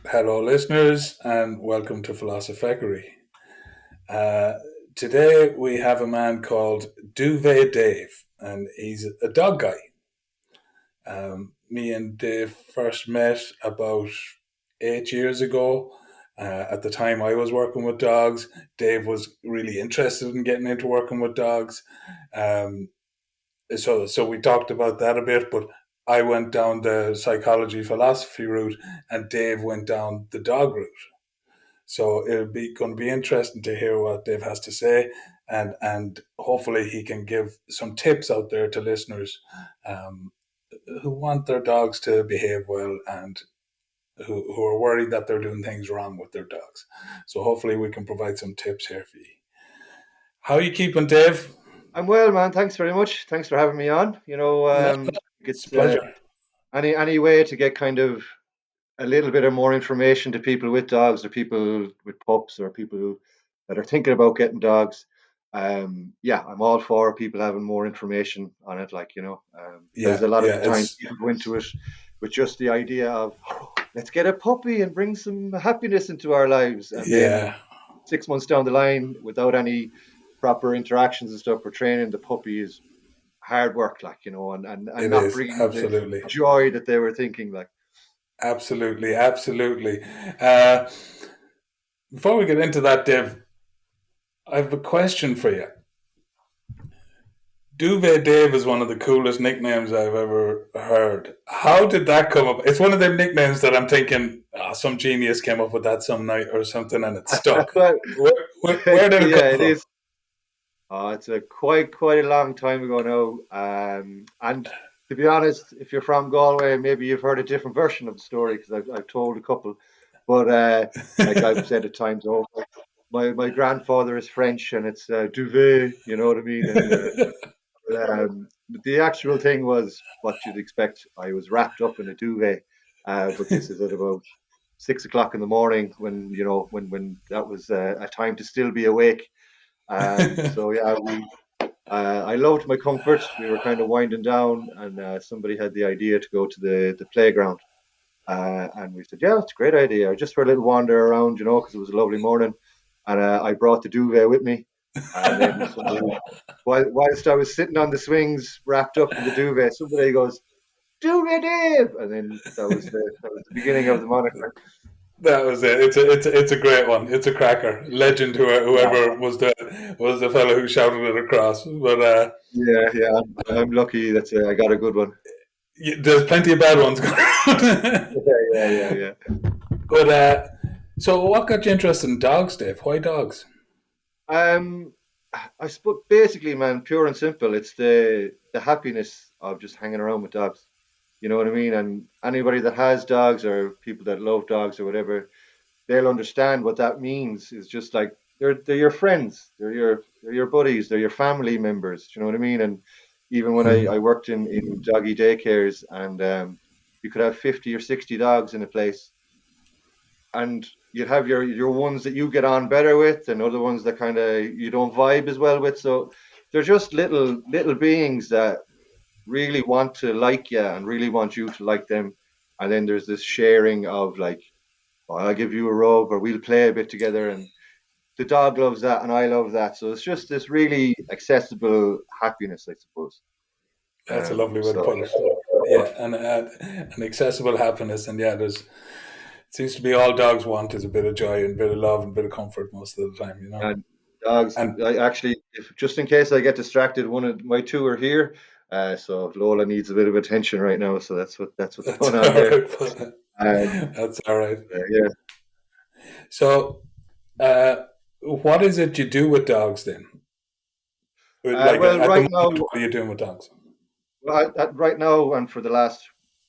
Hello, listeners, and welcome to Philosophagory. Uh, Today we have a man called Duvay Dave, and he's a dog guy. Me and Dave first met about 8 years ago. At the time, I was working with dogs. Dave was really interested in getting into working with dogs. Um, so we talked about that a bit, but I went down the psychology philosophy route, and Dave went down the dog route. So it'll be going to be interesting to hear what Dave has to say, and hopefully he can give some tips out there to listeners um, who want their dogs to behave well and who are worried that they're doing things wrong with their dogs. So hopefully we can provide some tips here for you. How are you keeping, Dave? I'm well, man. Thanks very much. Thanks for having me on. No, it's a It's pleasure. any way to get kind of a little bit of more information to people with dogs or people with pups or that are thinking about getting dogs. Yeah, I'm all for people having more information on it. Because Yeah, a lot of yeah, the time it's people go into it with just the idea of let's get a puppy and bring some happiness into our lives, and then yeah, 6 months down the line, without any proper interactions and stuff for training, the puppy is hard work, and it not is bringing the absolutely, joy that they were thinking, like. absolutely, absolutely. Uh, Before we get into that, Dave, I have a question for you. Duvet Dave is one of the coolest nicknames I've ever heard. How did that come up? It's one of them nicknames that I'm thinking, some genius came up with that some night or something and it stuck. Well, Where did it yeah, come it from? is. It's a quite a long time ago now. And to be honest, if you're from Galway, maybe you've heard a different version of the story because I've told a couple. But like I've said at times over, my grandfather is French and it's Duvet, you know what I mean? But the actual thing was what you'd expect. I was wrapped up in a duvet, but this is at about 6 o'clock in the morning when when that was a time to still be awake. So yeah, I loved my comfort. We were kind of winding down, and somebody had the idea to go to the playground. And we said, yeah, it's a great idea, just for a little wander around, because it was a lovely morning. And I brought the duvet with me. And then whilst I was sitting on the swings, wrapped up in the duvet, somebody goes, "Duvet Dave!" And then that was the beginning of the moniker. That was it. It's a great one. It's a cracker. Legend. Yeah, Whoever was the fellow who shouted it across. But yeah. I'm lucky that I got a good one. there's plenty of bad ones going on. Yeah. But so, what got you interested in dogs, Dave? Why dogs? Um, I suppose basically, man, pure and simple, it's the happiness of just hanging around with dogs. You know what I mean? And anybody that has dogs or people that love dogs or whatever, they'll understand what that means. It's just like they're your friends, they're your buddies, they're your family members. You know what I mean? And even when I worked in doggy daycares, and you could have 50 or 60 dogs in a place, and you'd have your ones that you get on better with and other ones that kind of you don't vibe as well with. So they're just little beings that really want to like you and really want you to like them. And then there's this sharing of like, oh, I'll give you a rub or we'll play a bit together, and the dog loves that and I love that. So it's just this really accessible happiness, I suppose. That's a lovely way to So put it. Yeah, and accessible happiness, and yeah, there's it seems to be all dogs want is a bit of joy and a bit of love and a bit of comfort most of the time, you know. and dogs, And I actually, if just in case I get distracted, one of my two are here. So Lola needs a bit of attention right now. So that's what's that's going all on there. right. Um, That's all right. yeah. So, what is it you do with dogs then? Like Well, at the right now, moment, what are you doing with dogs? right now, and for the last,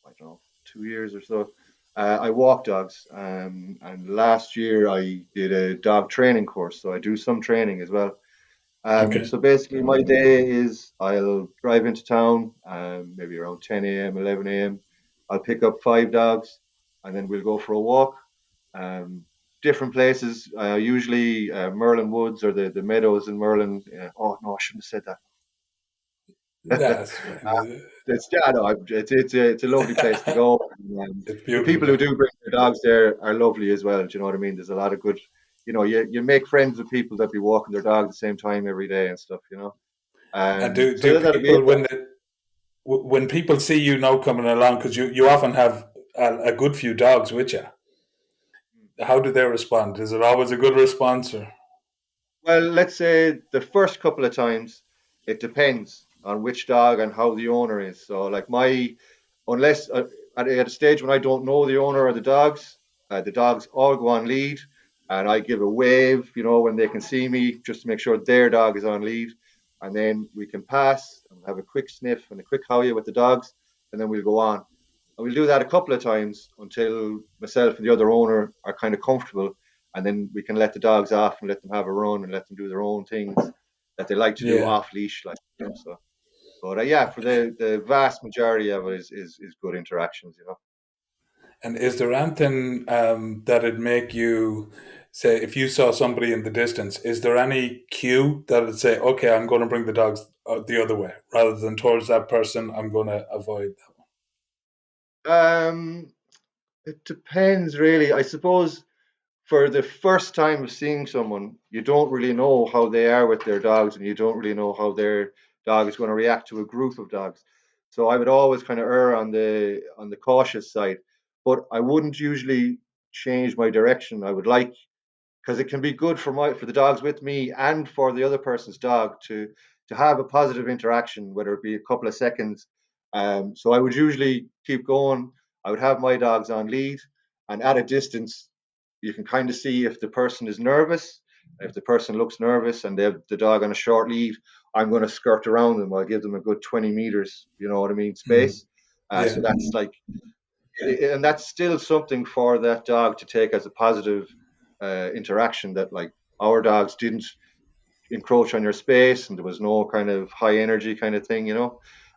I don't know, 2 years or so, I walk dogs. And last year I did a dog training course, so I do some training as well. Okay. So basically, my day is I'll drive into town, maybe around 10 a.m., 11 a.m. I'll pick up 5 dogs, and then we'll go for a walk. Um, Different places, usually Merlin Woods or the meadows in Merlin. Oh no, I shouldn't have said that. That's fine. It's yeah, no, it's a lovely place to go. And, It's the beautiful people who there. do bring their dogs there are lovely as well. Do you know what I mean? There's a lot of good, you make friends with people that be walking their dog at the same time every day and stuff, And do So do that'll be it. people when people see you now coming along, because you often have a good few dogs with you, how do they respond? Is it always a good response? Or Well, let's say the first couple of times, it depends on which dog and how the owner is. So, like unless at a stage when I don't know the owner or the dogs all go on lead, and I give a wave, when they can see me, just to make sure their dog is on lead, and then we can pass and have a quick sniff and a quick howl with the dogs, and then we'll go on. And we'll do that a couple of times until myself and the other owner are kind of comfortable, and then we can let the dogs off and let them have a run and let them do their own things that they like to do yeah. off leash, so. But yeah, for the vast majority of it is good interactions. And is there anything that'd make you say, if you saw somebody in the distance, is there any cue that'd say, okay, I'm going to bring the dogs the other way rather than towards that person? I'm going to avoid that. Um, it depends really. I suppose for the first time of seeing someone, you don't really know how they are with their dogs, and you don't really know how their dog is going to react to a group of dogs. So I would always kind of err on the cautious side, but I wouldn't usually change my direction. I would like because it can be good for the dogs with me and for the other person's dog to have a positive interaction, whether it be a couple of seconds. So I would usually keep going. I would have my dogs on lead, and at a distance, you can kind of see if the person is nervous. If the person looks nervous and they have the dog on a short lead, I'm going to skirt around them. I'll give them a good 20 meters, you know what I mean, Mm. space. So Yeah, that's like, and that's still something for that dog to take as a positive interaction, that like our dogs didn't encroach on your space and there was no kind of high energy kind of thing.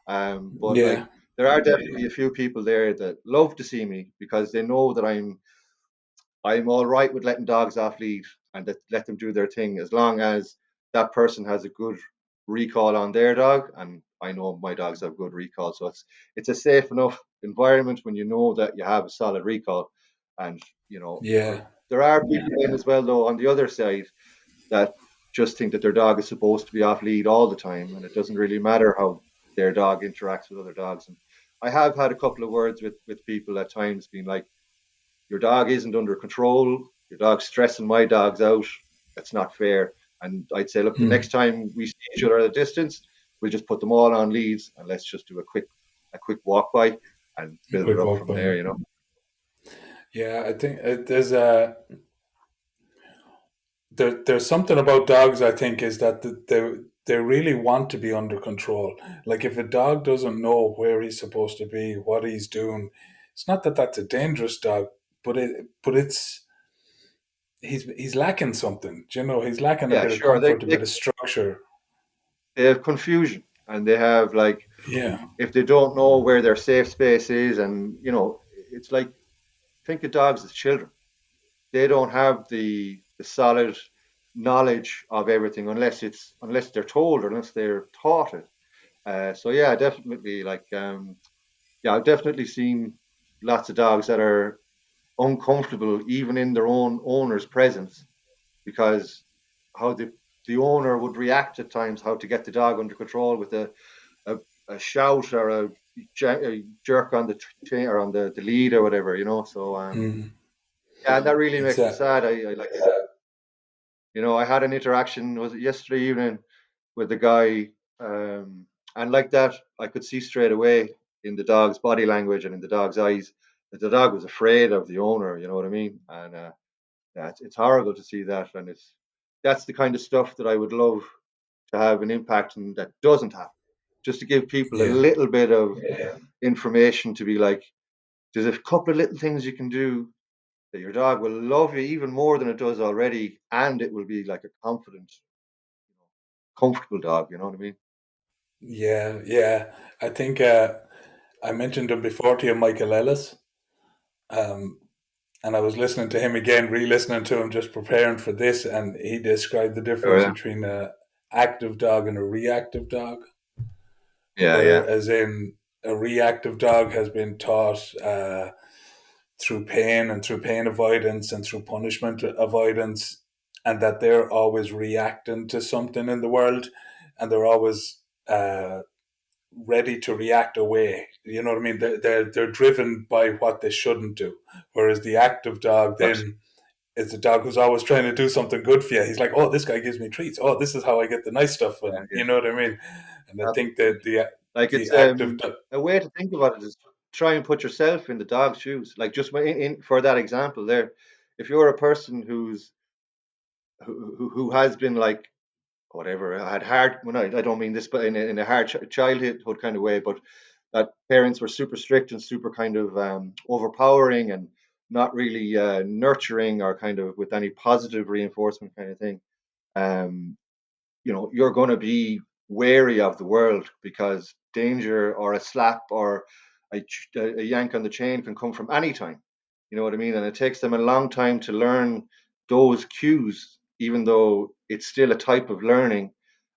But like yeah, there are definitely a few people there that love to see me because they know that I'm all right with letting dogs off lead and let them do their thing as long as that person has a good recall on their dog, and I know my dogs have good recall, so it's a safe enough environment when you know that you have a solid recall. And but yeah, there are people then as well though on the other side that just think that their dog is supposed to be off lead all the time, and it doesn't really matter how their dog interacts with other dogs. And I have had a couple of words with people at times being like, your dog isn't under control. Your dog's stressing my dogs out. That's not fair. And I'd say, look, the next mm. time we see each other at a distance, we'll just put them all on leads and let's just do a quick walk by and A build it quick up walk from by. there. Yeah, I think there's a there's something about dogs. I think is that they really want to be under control. Like if a dog doesn't know where he's supposed to be, what he's doing, it's not that that's a dangerous dog, but it's he's lacking something. Do you know, he's lacking a Yeah, bit of sure. They, comfort, a they bit of structure. they have confusion, and they have like, Yeah. if they don't know where their safe space is, and it's like, think of dogs as children. They don't have the solid knowledge of everything unless they're told or unless they're taught it. So yeah, definitely yeah, I've definitely seen lots of dogs that are uncomfortable even in their own owner's presence because how the owner would react at times, how to get the dog under control with a, a shout or a jerk on the chain or on the lead or whatever. So Mm. yeah, and that really It's makes me a sad. I like I had an interaction, was it yesterday evening, with a guy, and like that, I could see straight away in the dog's body language and in the dog's eyes that the dog was afraid of the owner. You know what I mean? And yeah, it's horrible to see that, and that's the kind of stuff that I would love to have an impact and that doesn't happen. Just to give people a yeah, little bit of information to be like, there's a couple of little things you can do that your dog will love you even more than it does already, and it will be like a confident, comfortable dog. You know what I mean? yeah, yeah. I think I mentioned him before to you, Michael Ellis. Um, and I was listening to him again, re-listening to him, just preparing for this, and he described the Oh difference yeah, between a active dog and a reactive dog. yeah, yeah, Whereas in a reactive dog has been taught through pain and through pain avoidance and through punishment avoidance, and that they're always reacting to something in the world, and they're always ready to react away. You know what I mean? They're driven by what they shouldn't do. Whereas the active dog then is the dog who's always trying to do something good for you. He's like, oh, this guy gives me treats. Oh, this is how I get the nice stuff, Yeah, and yeah, you know what I mean. And I think that absolutely. Like the it's active, a way to think about it is try and put yourself in the dog's shoes. Like just for that example there, if you're a person who has been like whatever had hard, well, I don't mean this, but in a hard childhood kind of way, but that parents were super strict and super kind of overpowering and not really nurturing or kind of with any positive reinforcement kind of thing. Um, you're going to be wary of the world because danger or a slap or a yank on the chain can come from any time. You know what I mean? And it takes them a long time to learn those cues, even though it's still a type of learning.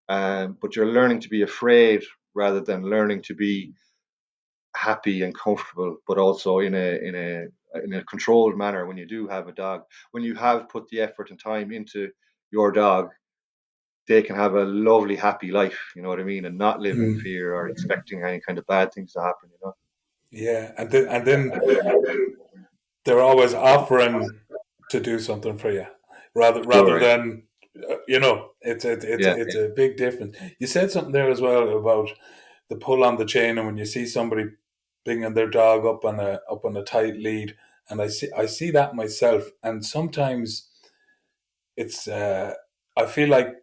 But you're learning to be afraid rather than learning to be happy and comfortable, but also in a controlled manner. When you do have a dog, when you have put the effort and time into your dog, they can have a lovely, happy life. You know what I mean, and not live in mm, fear or expecting any kind of bad things to happen. yeah, and then they're always offering to do something for you, rather Sure. Yeah. than Yeah. it's a big difference. You said something there as well about the pull on the chain, and when you see somebody bringing their dog up on a tight lead, and I see that myself, and sometimes it's I feel like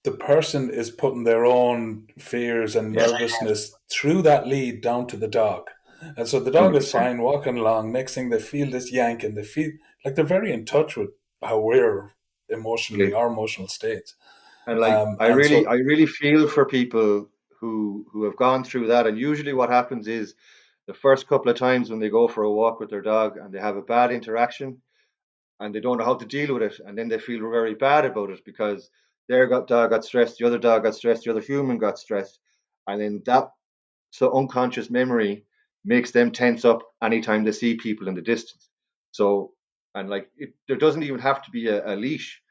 the person is putting their own fears and Yeah. nervousness through that lead down to the dog. And so the dog Hundred is percent. fine walking along. Next thing they feel this yank and they feel like they're very in touch with how we're emotionally, our emotional states. And like And I so, really feel for people who have gone through that. And usually what happens is the first couple of times when they go for a walk with their dog and they have a bad interaction and they don't know how to deal with it, and then they feel very bad about it because dog got stressed, the other dog got stressed, the other human got stressed, and then that so unconscious memory makes them tense up anytime they see people in the distance. So and like there doesn't even have to be a leash.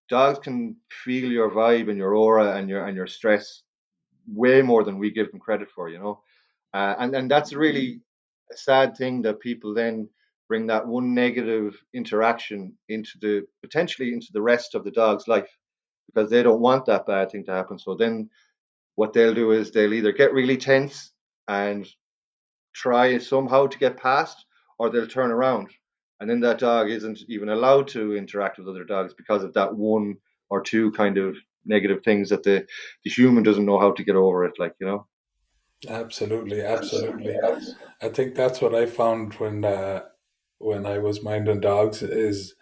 Dogs can feel your vibe and your aura and your stress way more than we give them credit for, and that's really a sad thing that people then bring that one negative interaction into the potentially into the rest of the dog's life because they don't want that bad thing to happen. So then what they'll do is they'll either get really tense and try somehow to get past, or they'll turn around. And then that dog isn't even allowed to interact with other dogs because of that one or two kind of negative things that the human doesn't know how to get over it, absolutely, absolutely. I think that's what I found when I was minding dogs is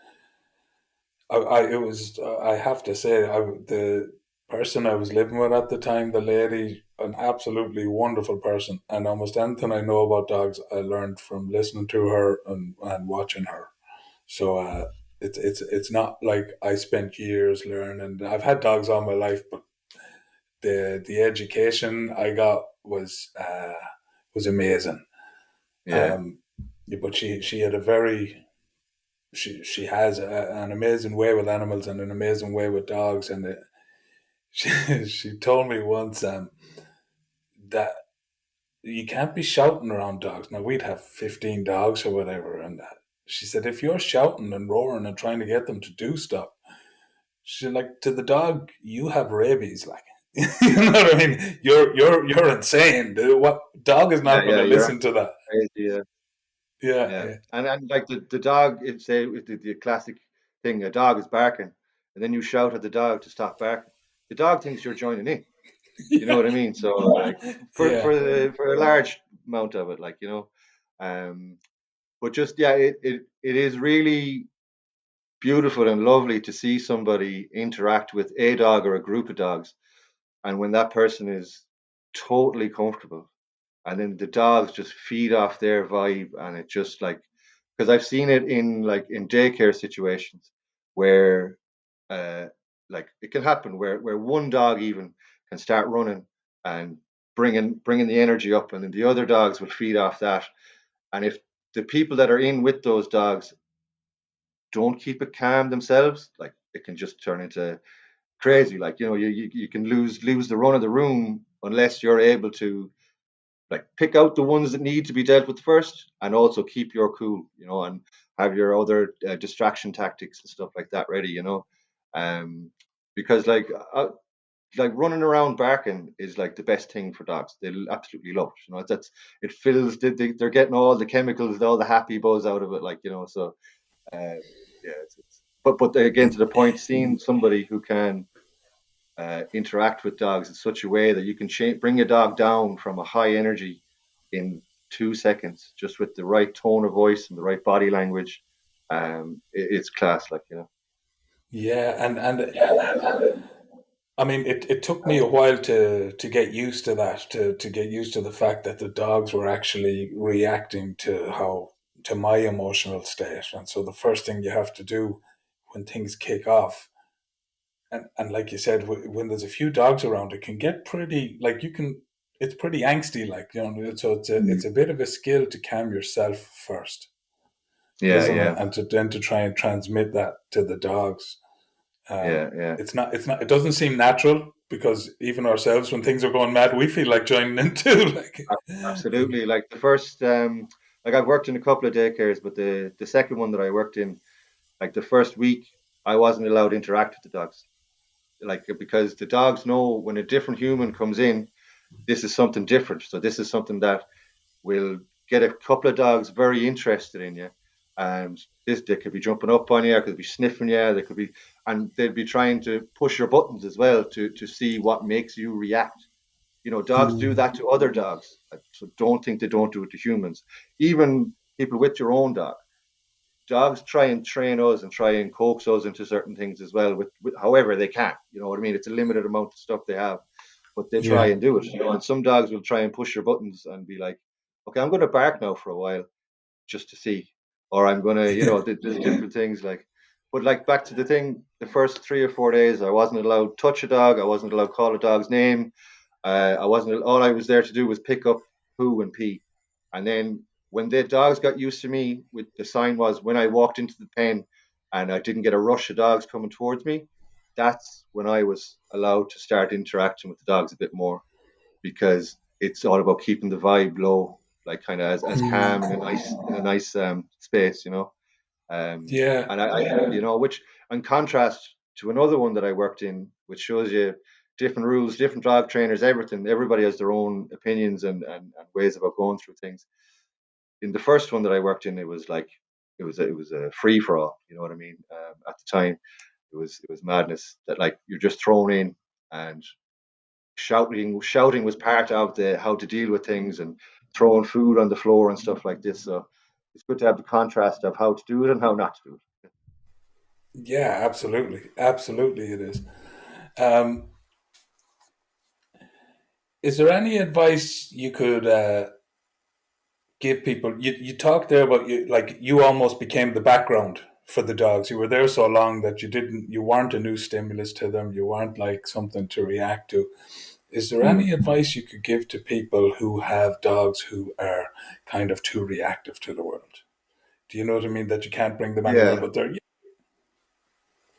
it was I have to say the person I was living with at the time, the lady, an absolutely wonderful person, and almost anything I know about dogs, I learned from listening to her and watching her. So it's not like I spent years learning. I've had dogs all my life, but the education I got was amazing. Yeah. Um, but she had a very she has an amazing way with animals and an amazing way with dogs. And she told me once that you can't be shouting around dogs. Now we'd have 15 dogs or whatever, and she said if you're shouting and roaring and trying to get them to do stuff, she like to the dog you have rabies. Like you know what I mean? You're insane. What dog is Yeah, not going yeah, to you're listen to that? crazy. Yeah, Yeah, yeah. yeah, And like the dog, it's the classic thing. A dog is barking, and then you shout at the dog to stop barking. The dog thinks you're joining in. You know what I mean? So like yeah. for a large amount of it, um, but just yeah, it is really beautiful and lovely to see somebody interact with a dog or a group of dogs, and when that person is totally comfortable, and then the dogs just feed off their vibe, and it just like because I've seen it in daycare situations where uh like it can happen where one dog even can start running and bringing the energy up, and then the other dogs will feed off that. And if the people that are in with those dogs don't keep it calm themselves, like it can just turn into crazy. Like, you can lose the run of the room unless you're able to like pick out the ones that need to be dealt with first, and also keep your cool, and have your other distraction tactics and stuff like that ready, um, because like running around barking is like the best thing for dogs. They'll absolutely love it. It fills. They're getting all the chemicals, all the happy buzz out of it. Like, so uh, yeah. But again, to the point, seeing somebody who can interact with dogs in such a way that you can bring a dog down from a high energy in 2 seconds, just with the right tone of voice and the right body language. It's class, like, Yeah, and I mean, it took me a while to get used to that, to get used to the fact that the dogs were actually reacting to my emotional state. And so the first thing you have to do when things kick off, and like you said, when there's a few dogs around, it can get pretty like you can. It's pretty angsty, like So Mm. it's a bit of a skill to calm yourself first, Yeah, isn't it? yeah, And to then to try and transmit that to the dogs. yeah, yeah. It doesn't seem natural because even ourselves, when things are going mad, we feel like joining in too. Like, Absolutely. Like the first, like I've worked in a couple of daycares, but the second one that I worked in, like the first week, I wasn't allowed to interact with the dogs. Like, because the dogs know when a different human comes in, this is something different. So this is something that will get a couple of dogs very interested in you. And they could be jumping up on you, they could be sniffing you, and they'd be trying to push your buttons as well to see what makes you react. Dogs do mm, that to other dogs. So don't think they don't do it to humans. Even people with your own dog. Dogs try and train us and try and coax us into certain things as well, with however they can. You know what I mean? It's a limited amount of stuff they have, but they try yeah, and do it. And some dogs will try and push your buttons and be like, "Okay, I'm going to bark now for a while just to see," or I'm going to, there's different things like. But like back to the thing, the first 3 or 4 days, I wasn't allowed to touch a dog. I wasn't allowed to call a dog's name. I wasn't. All I was there to do was pick up poo and pee, and then when the dogs got used to me, with the sign was when I walked into the pen, and I didn't get a rush of dogs coming towards me. That's when I was allowed to start interacting with the dogs a bit more, because it's all about keeping the vibe low, like kind of as calm and mm, in a nice space, yeah, and which, in contrast to another one that I worked in, which shows you different rules, different dog trainers, everything. Everybody has their own opinions and ways about going through things. In the first one that I worked in, it was like it was a free for all. You know what I mean? At the time, it was madness that like you're just thrown in, and shouting was part of the how to deal with things, and throwing food on the floor and stuff like this. So it's good to have the contrast of how to do it and how not to do it. yeah, absolutely, absolutely, it is. Um, is there any advice you could give people? You talked there about you almost became the background for the dogs. You were there so long that you weren't a new stimulus to them. You weren't like something to react to. Is there Mm. any advice you could give to people who have dogs who are kind of too reactive to the world? Do you know what I mean? That you can't bring them anywhere, Yeah. but they're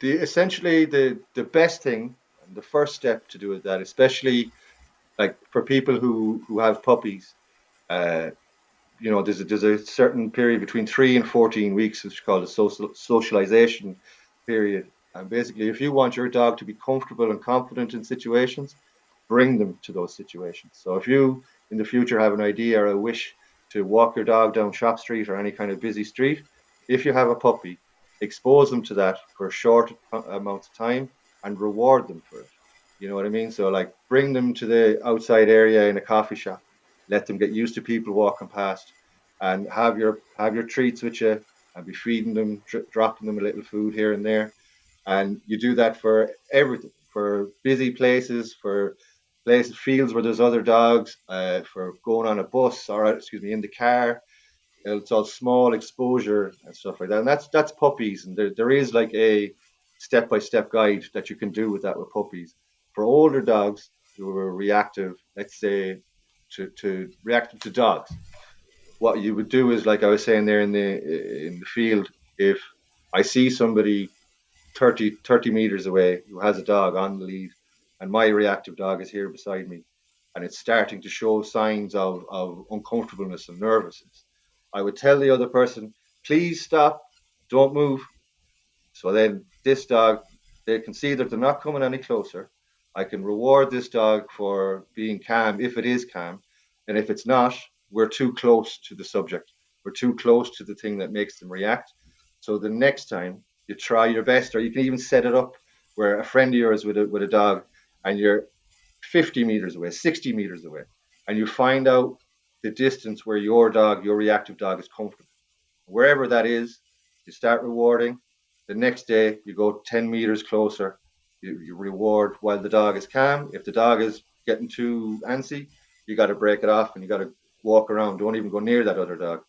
Essentially the best thing and the first step to do with that, especially like for people who have puppies, uh, there's a certain period between 3 and 14 weeks, which is called a socialization period. And basically, if you want your dog to be comfortable and confident in situations, bring them to those situations. So if you in the future have an idea or a wish to walk your dog down Shop Street or any kind of busy street, if you have a puppy, expose them to that for a short amount of time and reward them for it. You know what I mean? So like bring them to the outside area in a coffee shop, let them get used to people walking past, and have your treats with you, and be feeding them, dropping them a little food here and there. And you do that for everything, for busy places, for places, fields where there's other dogs, for going on a bus, or excuse me, in the car. It's all small exposure and stuff like that. And that's puppies. And there is like a step-by-step guide that you can do with that with puppies. For older dogs who are reactive, let's say, to reactive to dogs, what you would do is, like I was saying there in the field, if I see somebody 30 meters away who has a dog on the lead, and my reactive dog is here beside me, and it's starting to show signs of uncomfortableness and nervousness, I would tell the other person, please stop, don't move. So then this dog, they can see that they're not coming any closer. I can reward this dog for being calm if it is calm. And if it's not, we're too close to the subject. We're too close to the thing that makes them react. So the next time you try your best, or you can even set it up where a friend of yours with a dog, and you're 50 meters away, 60 meters away, and you find out the distance where your dog, your reactive dog, is comfortable. Wherever that is, you start rewarding. The next day, you go 10 meters closer. You reward while the dog is calm. If the dog is getting too antsy, you got to break it off and you got to walk around. Don't even go near that other dog.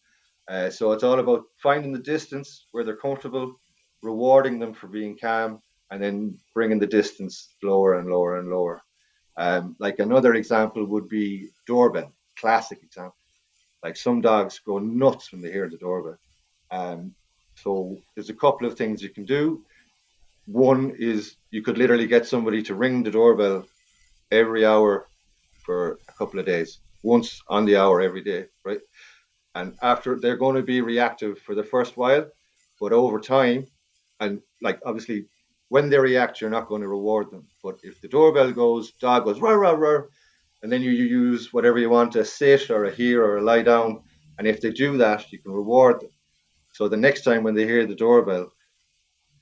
So it's all about finding the distance where they're comfortable, rewarding them for being calm, and then bringing the distance lower and lower and lower. Like another example would be doorbell, classic example. Like some dogs go nuts when they hear the doorbell. Um, so there's a couple of things you can do. One is you could literally get somebody to ring the doorbell every hour for a couple of days, once on the hour every day, right? And after, they're going to be reactive for the first while, but over time, and like obviously when they react, you're not going to reward them. But if the doorbell goes, dog goes rah rah rah, and then you use whatever you want, a sit or a hear or a lie down, and if they do that, you can reward them. So the next time when they hear the doorbell,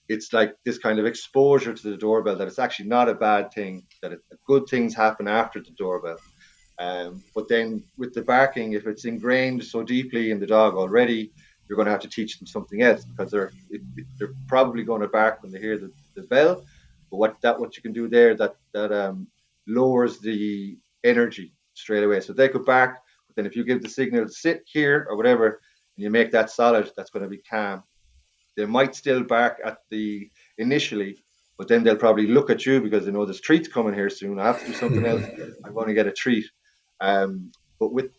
it's like this kind of exposure to the doorbell that it's actually not a bad thing, that good things happen after the doorbell. But then with the barking, if it's ingrained so deeply in the dog already, you're going to have to teach them something else, because they're probably going to bark when they hear the bell. But what you can do there, that lowers the energy straight away. So they could bark, but then if you give the signal sit here or whatever, and you make that solid, that's going to be calm. They might still bark at the initially, but then they'll probably look at you because they know there's treats coming here soon. I have to do something else. I'm going to get a treat. But with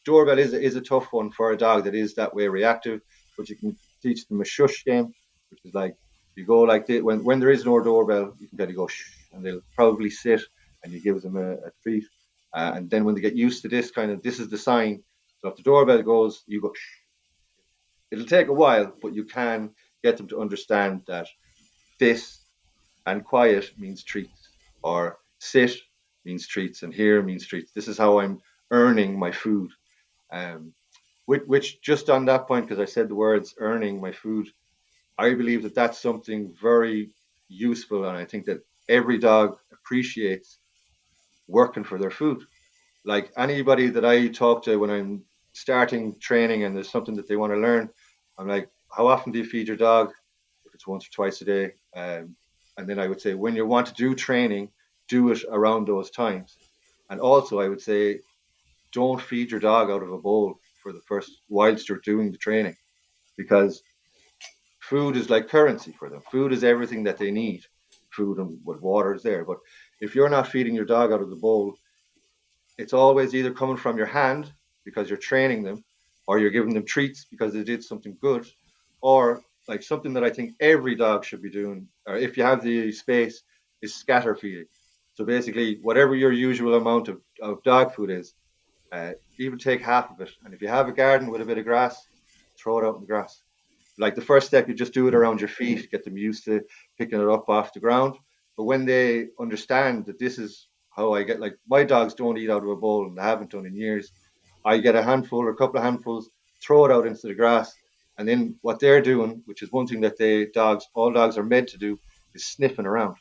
doorbell is a tough one for a dog that is that way reactive. But you can teach them a shush game, which is like you go like this, when there is no doorbell, you can kind of go shh, and they'll probably sit, and you give them a treat. And then when they get used to this kind of, this is the sign. So if the doorbell goes, you go shh. It'll take a while, but you can get them to understand that this and quiet means treats, or sit means treats, and here means treats. This is how I'm earning my food. Um, which just on that point, because I said the words earning my food, I believe that that's something very useful, and I think that every dog appreciates working for their food. Like anybody that I talk to when I'm starting training and there's something that they want to learn, I'm like, how often do you feed your dog? If it's once or twice a day. And then I would say, when you want to do training, do it around those times. And also, I would say, don't feed your dog out of a bowl for the first whilst you're doing the training, because food is like currency for them. Food is everything that they need. Food and what water is there. But if you're not feeding your dog out of the bowl, it's always either coming from your hand because you're training them, or you're giving them treats because they did something good, or like something that I think every dog should be doing, or if you have the space, is scatter feeding. So basically, whatever your usual amount of dog food is, even take half of it. And if you have a garden with a bit of grass, throw it out in the grass. Like the first step, you just do it around your feet, get them used to picking it up off the ground. But when they understand that this is how I get, like my dogs don't eat out of a bowl and they haven't done in years. I get a handful or a couple of handfuls, throw it out into the grass, and then what they're doing, which is one thing that all dogs are meant to do, is sniffing around.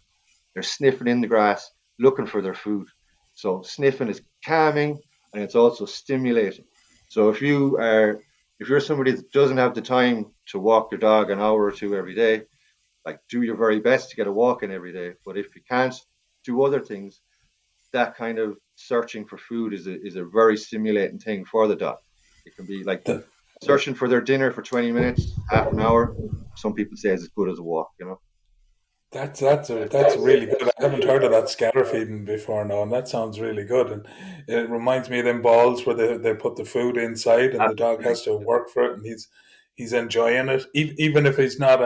They're sniffing in the grass, looking for their food. So sniffing is calming and it's also stimulating. So if you're somebody that doesn't have the time to walk your dog an hour or two every day, like do your very best to get a walk in every day. But if you can't do other things, that kind of searching for food is a very stimulating thing for the dog. It can be like That, searching for their dinner for 20 minutes, half an hour. Some people say it's as good as a walk. That's really good. I haven't heard of that scatter feeding before now, and that sounds really good. And it reminds me of them balls where they put the food inside, and the dog Absolutely. has to work for it, and he's enjoying it, even if he's not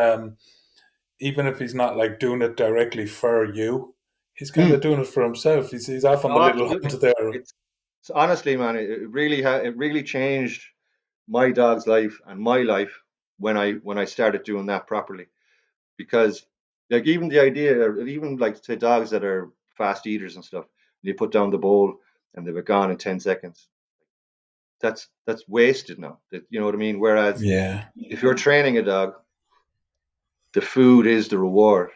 even if he's not like doing it directly for you. He's kind of Mm. doing it for himself. He's off on the No, little absolutely. hunt there. It's honestly, man, it really changed my dog's life and my life when I started doing that properly. Because like even the idea, or even like say dogs that are fast eaters and stuff, you put down the bowl and they were gone in 10 seconds. That's wasted now. You know what I mean? Whereas Yeah, if you're training a dog, the food is the reward,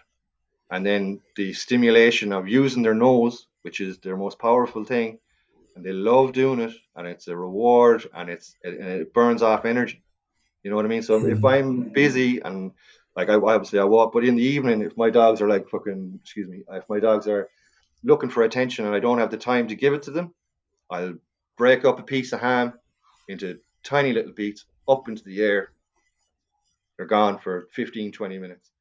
and then the stimulation of using their nose, which is their most powerful thing, and they love doing it, and it's a reward, and and it burns off energy. You know what I mean? So if mm, I'm busy and like I obviously I walk, but in the evening, if my dogs are like fucking, excuse me, if my dogs are looking for attention and I don't have the time to give it to them, I'll break up a piece of ham into tiny little bits up into the air. They're gone for 15, 20 minutes.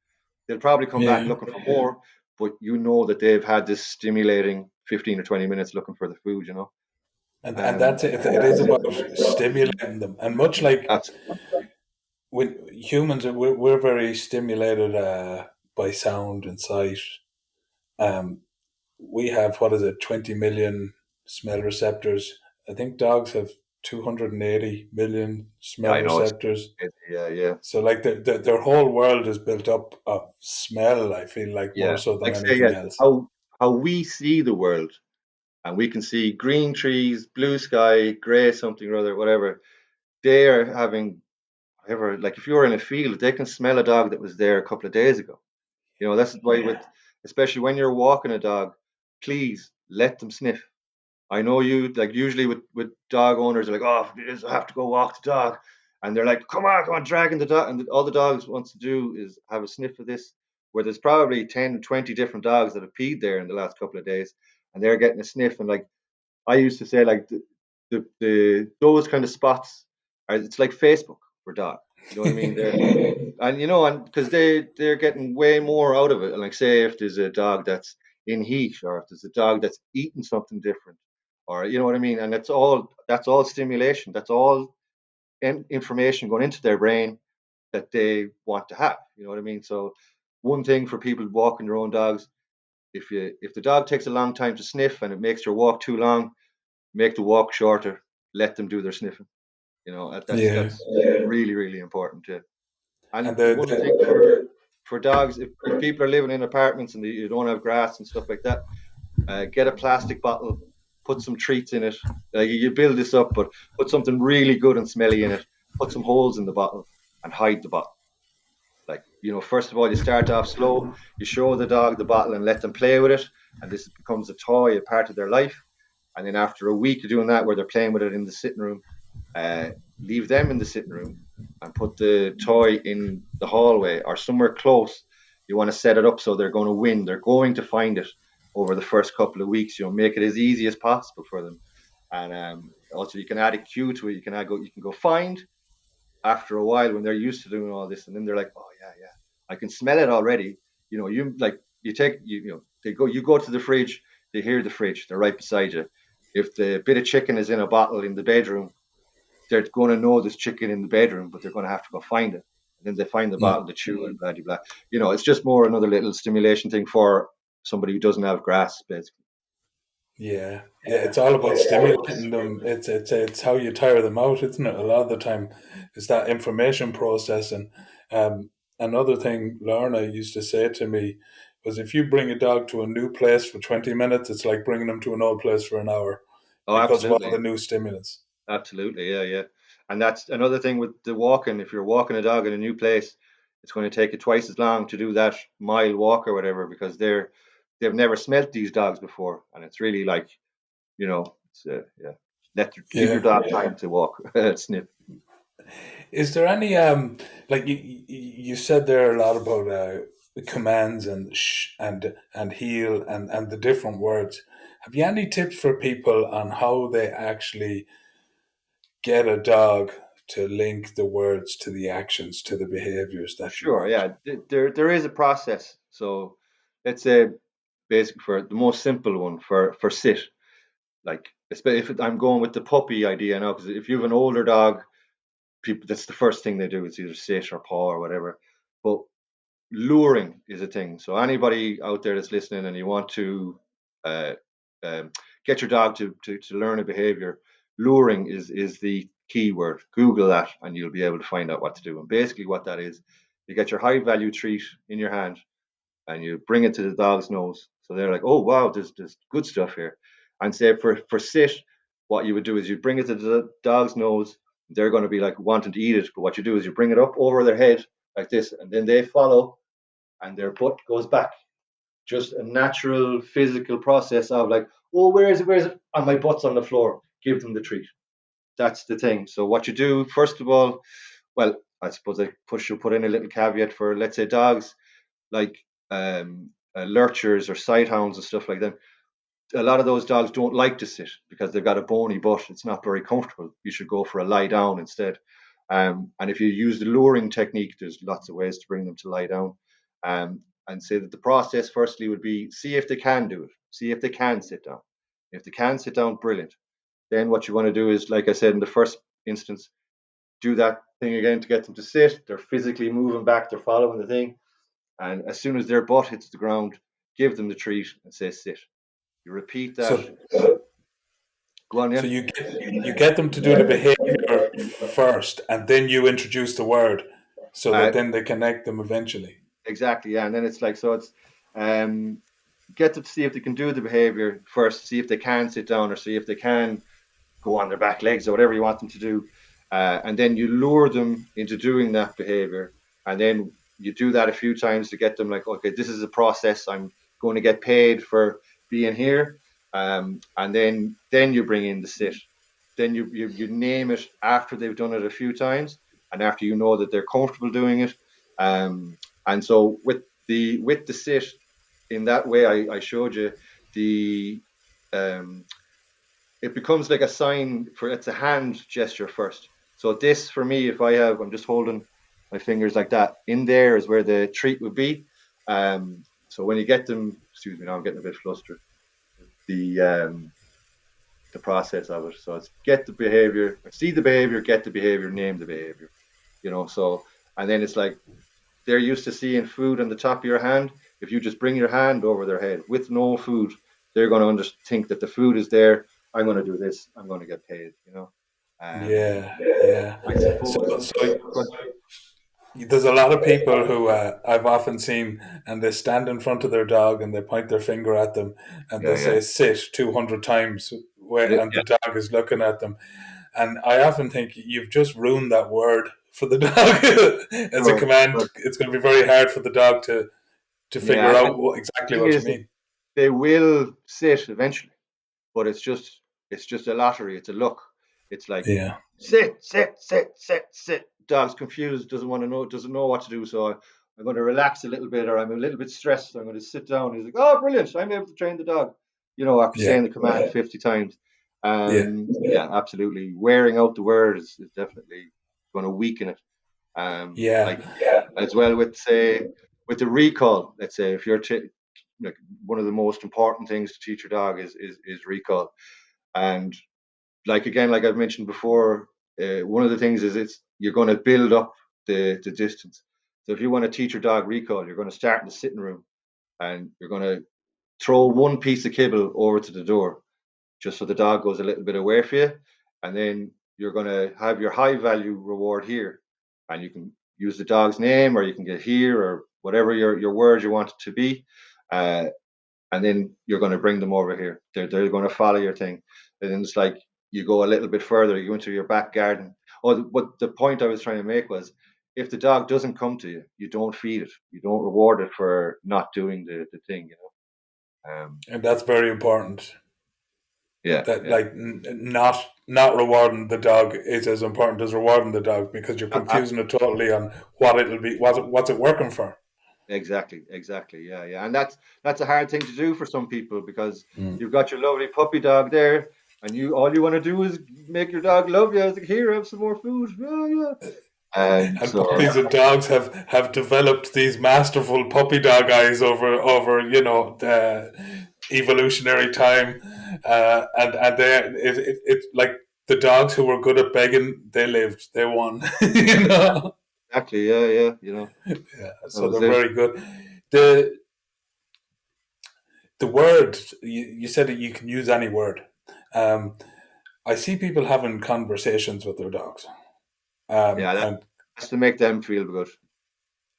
They'll probably come back yeah. looking for more, but you know that they've had this stimulating 15 or 20 minutes looking for the food, you know? And Um, that's it. It is about stimulating them, and much like that's, when humans, we're very stimulated by sound and sight. Um, we have, what is it, 20 million smell receptors. I think dogs have 280 million yeah, smell I know receptors. yeah, yeah. So like their whole world is built up of smell, I feel like, more Yeah, so than like say, anything yeah, else. how we see the world, and we can see green trees, blue sky, gray something or other, whatever. They are having whatever. Like if you're in a field, they can smell a dog that was there a couple of days ago. You know, that's why with especially when you're walking a dog, please let them sniff. I know you like usually with dog owners are like, oh, I have to go walk the dog, and they're like, come on, dragging the dog, and all the dogs wants to do is have a sniff of this. Where there's probably 10, 20 different dogs that have peed there in the last couple of days, and they're getting a sniff. And like I used to say, like the those kind of spots are it's like Facebook for dog. You know what I mean? And you know, and because they're getting way more out of it. And like say if there's a dog that's in heat, or if there's a dog that's eating something different, or you know what I mean. And that's all stimulation. That's all information going into their brain that they want to have. You know what I mean? So one thing for people walking their own dogs, if the dog takes a long time to sniff and it makes your walk too long, make the walk shorter. Let them do their sniffing. You know Yeah, that's really really important too. and And one thing for dogs, if people are living in apartments and you don't have grass and stuff like that, get a plastic bottle, put some treats in it. You build this up, but put something really good and smelly in it. Put some holes in the bottle and hide the bottle. Like, you know, first of all, you start off slow. You show the dog the bottle and let them play with it, and this becomes a toy, a part of their life. And then after a week of doing that, where they're playing with it in the sitting room, uh, leave them in the sitting room and put the toy in the hallway or somewhere close. You want to set it up so they're going to win. They're going to find it over the first couple of weeks. You know, make it as easy as possible for them. And also, you can add a cue to it. You can go find after a while when they're used to doing all this, and then they're like, oh yeah, yeah, I can smell it already. You know, you know you go to the fridge, they hear the fridge, they're right beside you. If the bit of chicken is in a bottle in the bedroom, they're going to know there's chicken in the bedroom, but they're going to have to go find it. And then they find the mm, bottle, they chew and blah blah blah. You know, it's just more another little stimulation thing for somebody who doesn't have grass, basically. yeah, yeah. It's all about stimulating them. It's how you tire them out, isn't it? A lot of the time, it's that information processing. Another thing Lorna used to say to me was, if you bring a dog to a new place for 20 minutes, it's like bringing them to an old place for an hour Oh, because of all absolutely. the new stimulants. Absolutely, yeah, yeah. And that's another thing with the walking. If you're walking a dog in a new place, it's going to take you twice as long to do that mile walk or whatever because they've never smelt these dogs before, and it's really like it's yeah. Give your Yeah. dog time to walk, sniff. Is there any like you said there a lot about the commands and and heel and the different words. Have you any tips for people on how they actually get a dog to link the words to the actions to the behaviors that you Sure, want? yeah. There is a process. So let's say, basically for the most simple one, for sit, like if I'm going with the puppy idea now, because if you have an older dog, people that's the first thing they do is either sit or paw or whatever. But luring is a thing. So anybody out there that's listening and you want to uh, um, get your dog to learn a behavior, luring is the key word. Google that and you'll be able to find out what to do. And basically what that is, you get your high value treat in your hand and you bring it to the dog's nose. So they're like, oh wow, there's good stuff here. And say for sit, what you would do is you bring it to the dog's nose. They're going to be like wanting to eat it, but what you do is you bring it up over their head like this, and then they follow, and their butt goes back. Just a natural physical process of like, oh, where is it? Where is it? And my butt's on the floor. Give them the treat. That's the thing. So what you do, first of all, well, I suppose should put in a little caveat for, let's say, dogs like lurchers or sighthounds and stuff like that. A lot of those dogs don't like to sit because they've got a bony butt. It's not very comfortable. You should go for a lie down instead. And if you use the luring technique, there's lots of ways to bring them to lie down. And say that the process, firstly, would be see if they can do it. See if they can sit down. If they can sit down, brilliant. Then what you want to do is, like I said in the first instance, do that thing again to get them to sit. They're physically moving back. They're following the thing. And as soon as their butt hits the ground, give them the treat and say sit. You repeat that. So Go on, so yeah. you get them to do the behavior first, and then you introduce the word, so that Uh, then they connect them eventually. exactly, yeah. And then it's like, so it's um, get them to see if they can do the behavior first, see if they can sit down or see if they can go on their back legs or whatever you want them to do. And then you lure them into doing that behavior. And then you do that a few times to get them like, okay, this is a process. I'm going to get paid for being here. And then you bring in the sit. Then you name it after they've done it a few times and after you know that they're comfortable doing it. And so with the sit in that way I showed you, the um, it becomes like a sign for it's a hand gesture first. So this for me, if I'm just holding my fingers like that, in there is where the treat would be. So when you get them, excuse me, now I'm getting a bit flustered. The the process of it. So it's get the behavior, see the behavior, get the behavior, name the behavior. So and then it's like they're used to seeing food on the top of your hand. If you just bring your hand over their head with no food, they're going to think that the food is there. I'm going to do this. I'm going to get paid. Um, Yeah, yeah. I suppose. So there's a lot of people who I've often seen, and they stand in front of their dog and they point their finger at them and they Yeah, yeah, say "sit" 200 times, yeah, and the dog is looking at them. And I often think you've just ruined that word for the dog as a sure. command. But It's going to be very hard for the dog to figure yeah, out and exactly the thing what you is, mean. they will sit eventually, but it's just a lottery. It's a luck. It's like Yeah, sit, sit, sit, sit, sit. Dog's confused, doesn't know what to do. So I'm going to relax a little bit, or I'm a little bit stressed. So I'm going to sit down. He's like, oh, brilliant! I'm able to train the dog. After yeah, saying the command 50 times. yeah, Yeah, absolutely. Wearing out the word is definitely going to weaken it. yeah, Like as well with say with the recall. Let's say if you're like one of the most important things to teach your dog is recall. And like again, like I've mentioned before, one of the things is it's you're going to build up the distance. So if you want to teach your dog recall, you're going to start in the sitting room and you're going to throw one piece of kibble over to the door, just so the dog goes a little bit away from you, and then you're going to have your high value reward here, and you can use the dog's name or you can get here or whatever your word you want it to be. Uh, and then you're going to bring them over here. They're going to follow your thing. And then it's like you go a little bit further. You go into your back garden. Oh, what the point I was trying to make was, if the dog doesn't come to you, you don't feed it. You don't reward it for not doing the thing. and that's very important. Yeah, That yeah. like not rewarding the dog is as important as rewarding the dog, because you're confusing it totally on what it'll be. What's it working for? Exactly, exactly. Yeah, yeah. And that's a hard thing to do for some people because Mm. you've got your lovely puppy dog there, and you all you want to do is make your dog love you. I was like, here, have some more food. Yeah, yeah. And So puppies and dogs have developed these masterful puppy dog eyes over evolutionary time, and they it like the dogs who were good at begging, they lived, they won, you know. exactly, yeah, yeah, Yeah, that so was they're it. very good. The the word you said that you can use any word. Um, I see people having conversations with their dogs, Yeah, and that's to make them feel good.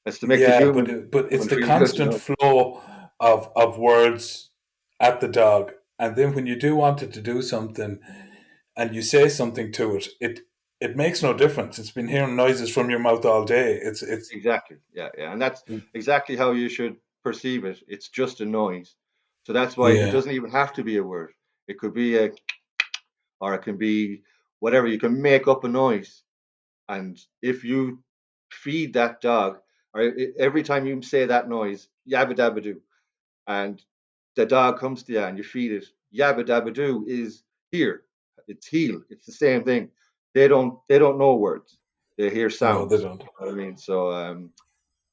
That's to make the yeah, human but it's the feel good, constant flow of words at the dog, and then when you do want it to do something, and you say something to it, it makes no difference. It's been hearing noises from your mouth all day. It's Exactly. Yeah, yeah. And that's exactly how you should perceive it. It's just a noise. So that's why it yeah, doesn't even have to be a word. It could be a, or it can be whatever. You can make up a noise. And if you feed that dog, or every time you say that noise, yabba dabba do, and the dog comes to you and you feed it, yabba dabba do is here. It's heel. It's the same thing. They don't know words. They hear no, they sounds. don't. You know what I mean? So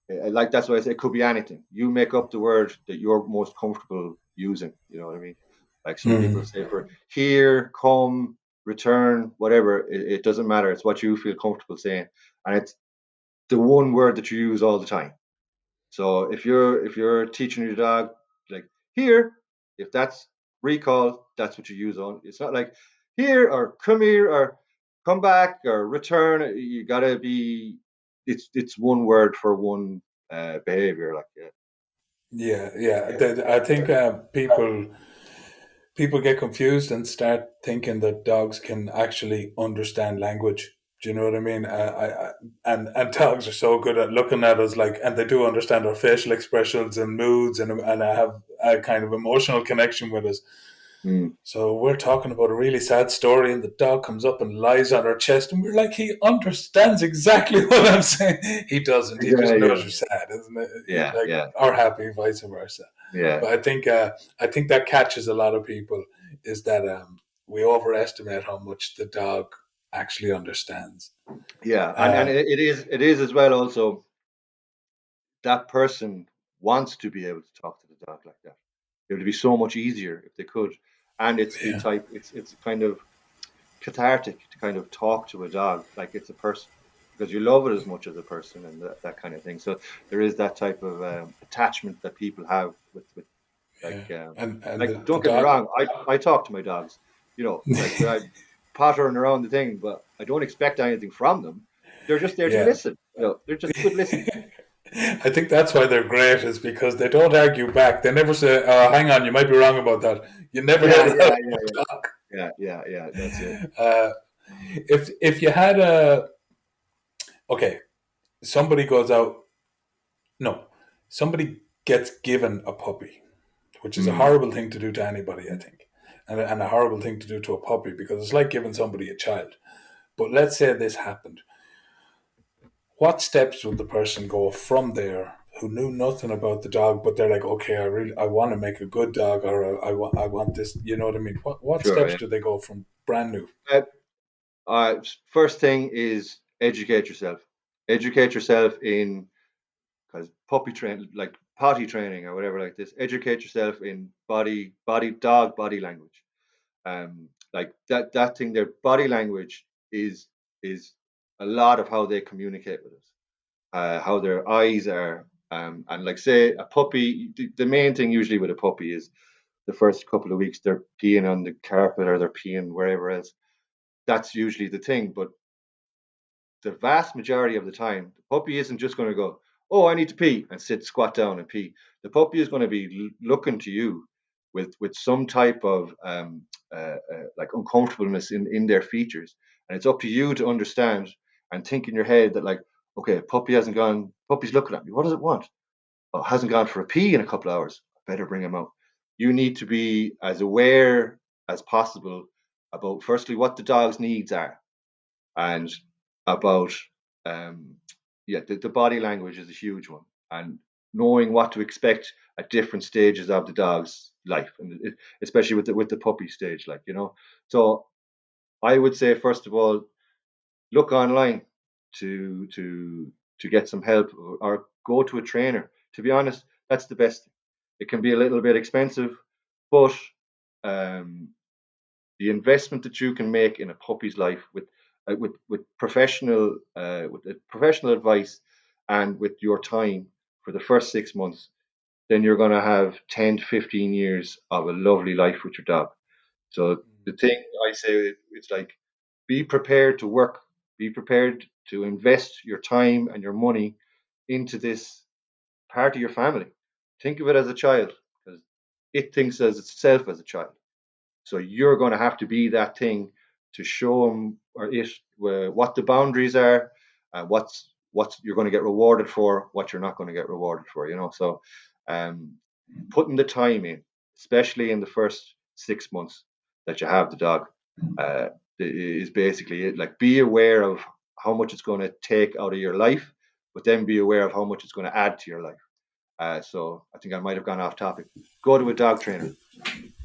like that's why I say it could be anything. You make up the word that you're most comfortable using. You know what I mean? Like some people Mm. say for here, come, return, whatever. It doesn't matter. It's what you feel comfortable saying, and it's the one word that you use all the time. So if you're teaching your dog like here, if that's recall, that's what you use on. It's not like here or come here or come back or return. You gotta be. It's one word for one behavior. Like yeah, Yeah, yeah. I think people get confused and start thinking that dogs can actually understand language. Do you know what I mean? And dogs are so good at looking at us like, and they do understand our facial expressions and moods, and have a kind of emotional connection with us. mm. So we're talking about a really sad story, and the dog comes up and lies on our chest, and we're like, he understands exactly what I'm saying. He doesn't. He Yeah, just knows yeah, you're sad, isn't it? yeah, Like, yeah, or happy, vice versa. yeah, But I think that catches a lot of people is that we overestimate how much the dog actually understands. yeah. And Uh, it is as well. Also, that person wants to be able to talk to the dog like that. It would be so much easier if they could. And it's the yeah, type. It's kind of cathartic to kind of talk to a dog like it's a person because you love it as much as a person and that kind of thing. So there is that type of attachment that people have with like yeah, and the don't get me dog. wrong, I talk to my dogs, like when I pattering around the thing, but I don't expect anything from them. They're just there to Yeah. listen. They're just good listeners. I think that's why they're great, is because they don't argue back. They never say, "Oh, hang on, you might be wrong about that." You never hear Yeah, that yeah, out yeah, of a dog. yeah, yeah, yeah. That's it. Uh, if you had a okay, somebody goes out. No, somebody gets given a puppy, which is a Mm. horrible thing to do to anybody, I think, and a horrible thing to do to a puppy because it's like giving somebody a child. But let's say this happened. What steps would the person go from there who knew nothing about the dog, but they're like, okay, I want to make a good dog, or I want this. You know what I mean? What Sure. steps Yeah. do they go from brand new? Uh, First thing is educate yourself. Educate yourself in because puppy train like potty training or whatever like this. Educate yourself in dog body language. Like that thing. Their body language is a lot of how they communicate with us. How their eyes are. And like say a puppy, the main thing usually with a puppy is the first couple of weeks they're peeing on the carpet or they're peeing wherever else. That's usually the thing. But the vast majority of the time, the puppy isn't just going to go, "Oh, I need to pee," and sit squat down and pee. The puppy is going to be looking to you with some type of like uncomfortableness in their features, and it's up to you to understand and think in your head that like, okay, puppy hasn't gone. Puppy's looking at me. What does it want? Oh, it hasn't gone for a pee in a couple of hours. I better bring him out. You need to be as aware as possible about firstly what the dog's needs are and about um, yeah, the body language is a huge one, and knowing what to expect at different stages of the dog's life, and especially with the puppy stage, like. So I would say first of all, look online, to get some help, or go to a trainer. To be honest, that's the best thing. It can be a little bit expensive, but um, the investment that you can make in a puppy's life with professional advice and with your time for the first 6 months, then you're going to have 10 to 15 years of a lovely life with your dog. So the thing I say, it's like, be prepared to work, be prepared to invest your time and your money into this part of your family. Think of it as a child, because it thinks as itself as a child. So you're going to have to be that thing to show them, or it, what the boundaries are, what you're going to get rewarded for, what you're not going to get rewarded for. So um, putting the time in, especially in the first 6 months that you have the dog, uh, is basically it. Like, be aware of how much it's going to take out of your life, but then be aware of how much it's going to add to your life. So I think I might have gone off topic. Go to a dog trainer,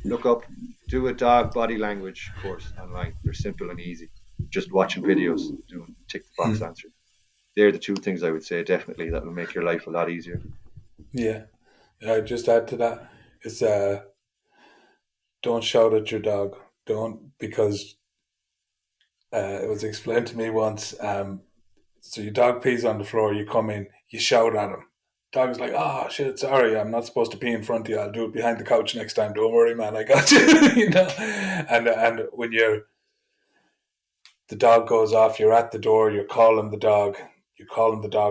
look up, do a dog body language course online. They're simple and easy. Just watching videos, doing tick the box Mm. answers. They're the two things I would say definitely that will make your life a lot easier. Yeah. I just add to that is don't shout at your dog. Don't, because it was explained to me once. So your dog pees on the floor, you come in, you shout at him. Dog's like, oh shit, sorry, I'm not supposed to pee in front of you. I'll do it behind the couch next time. Don't worry, man, I got you. And when the dog goes off, you're at the door, you're calling the dog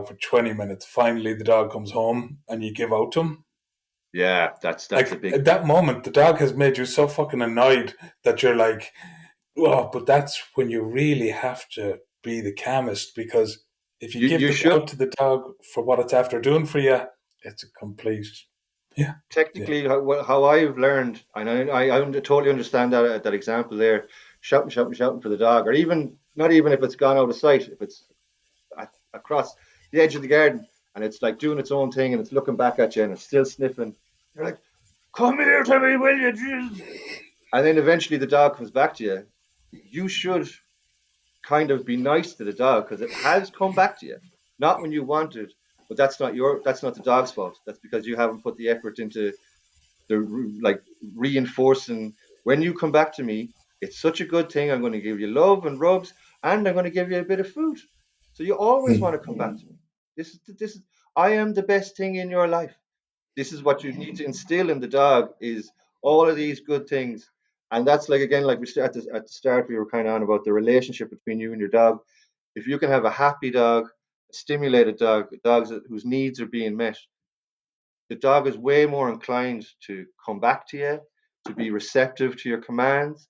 for 20 minutes. Finally, the dog comes home, and you give out to him. Yeah, that's a Like, big. at that moment, the dog has made you so fucking annoyed that you're like, oh, but that's when you really have to be the calmest, because if you give You the should out to the dog for what it's after doing for you, it's a complete, yeah, yeah. technically, how I've learned, and I totally understand that example there, shouting, shouting, shouting for the dog, or even not even if it's gone out of sight, if it's across the edge of the garden and it's like doing its own thing and it's looking back at you and it's still sniffing. You're like, come here to me, will you? Jeez?" And then eventually the dog comes back to you. You should kind of be nice to the dog because it has come back to you, not when you wanted, but that's not the dog's fault. That's because you haven't put the effort into like reinforcing. When you come back to me, it's such a good thing. I'm going to give you love and rubs, and I'm going to give you a bit of food. So you always want to come back to me. This is I am the best thing in your life. This is what you need to instill in the dog, is all of these good things. And that's like, again, like at the start we were kind of on about the relationship between you and your dog. If you can have a happy dog, a stimulated dog, dogs whose needs are being met, the dog is way more inclined to come back to you, to be receptive to your commands,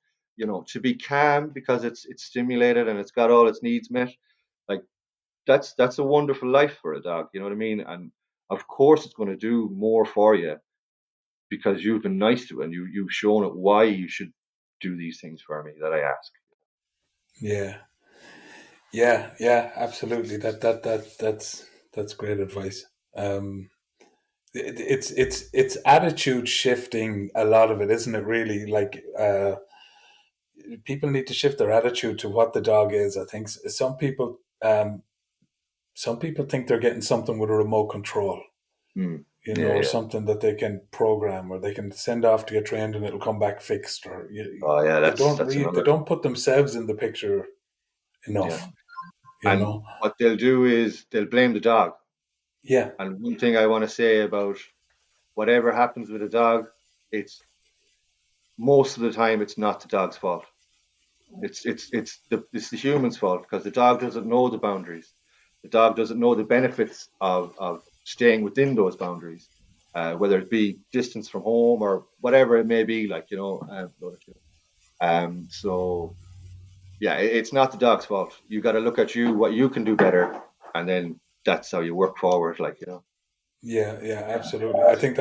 to be calm because it's stimulated and it's got all its needs met. Like, that's a wonderful life for a dog, you know what I mean? And of course it's going to do more for you because you've been nice to it and you've shown it why you should do these things for me that I ask. Yeah, yeah, yeah, absolutely. That's great advice. Um, it's attitude shifting, a lot of it, isn't it? Really, like, people need to shift their attitude to what the dog is. I think some people think they're getting something with a remote control, Hmm. or Yeah. something that they can program, or they can send off to get trained and it'll come back fixed, or Oh yeah, they that's they another. don't put themselves in the picture Yeah. enough, you And know. what they'll do is they'll blame the dog. Yeah. And one thing I want to say about whatever happens with a dog, it's most of the time it's not the dog's fault. It's the human's fault because the dog doesn't know the boundaries. The dog doesn't know the benefits of staying within those boundaries, whether it be distance from home or whatever it may be. Like, so yeah, it's not the dog's fault. You got to look at what you can do better, and then that's how you work forward. Yeah, yeah, absolutely. I think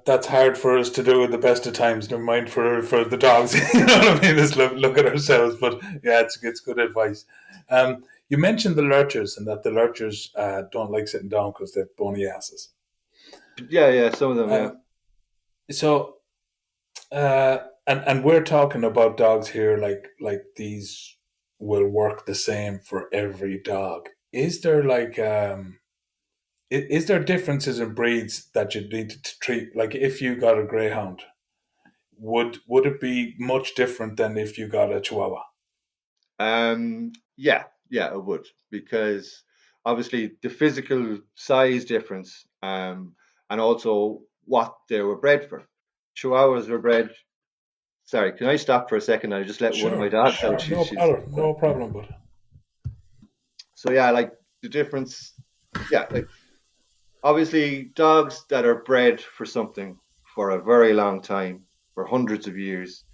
that's hard for us to do at the best of times. Never mind for the dogs. You know what I mean? Just look at ourselves. But yeah, it's good advice. You mentioned the lurchers, and that the lurchers don't like sitting down because they've bony asses. Yeah, yeah, some of them, yeah. Um, so and we're talking about dogs here, like these. will work the same for every dog. Is there like is there differences in breeds that you need to treat? Like if you got a greyhound, would it be much different than if you got a chihuahua? Yeah, yeah, it would because obviously the physical size difference, and also what they were bred for. Chihuahuas were bred. Sorry, can I stop for a second? I just let one of my Sure, dogs out. She's no she's problem, no problem. But so yeah, like the difference. Yeah, like obviously dogs that are bred for something for a very long time, for hundreds of years,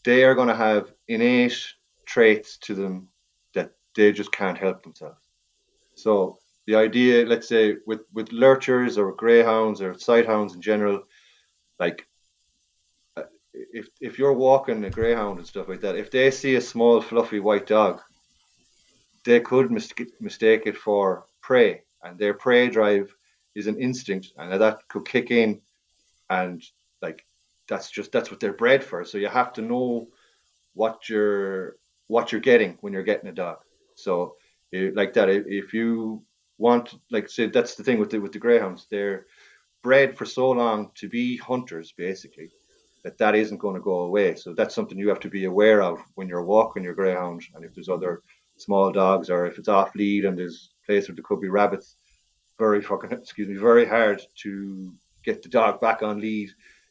they are going to have innate traits to them that they just can't help themselves. So the idea, let's say, with lurchers or greyhounds or sighthounds in general, like if you're walking a greyhound and stuff like that, if they see a small fluffy white dog, they could mistake it for prey, and their prey drive is an instinct, and that could kick in, and like that's what they're bred for. So you have to know what you're what you're getting when you're getting a dog. So like that, if you want, like, say that's the thing with the greyhounds, they're bred for so long to be hunters, basically, that isn't going to go away. So that's something you have to be aware of when you're walking your greyhound, and if there's other small dogs, or if it's off lead and there's a place where there could be rabbits, very fucking excuse me, very hard to get the dog back on lead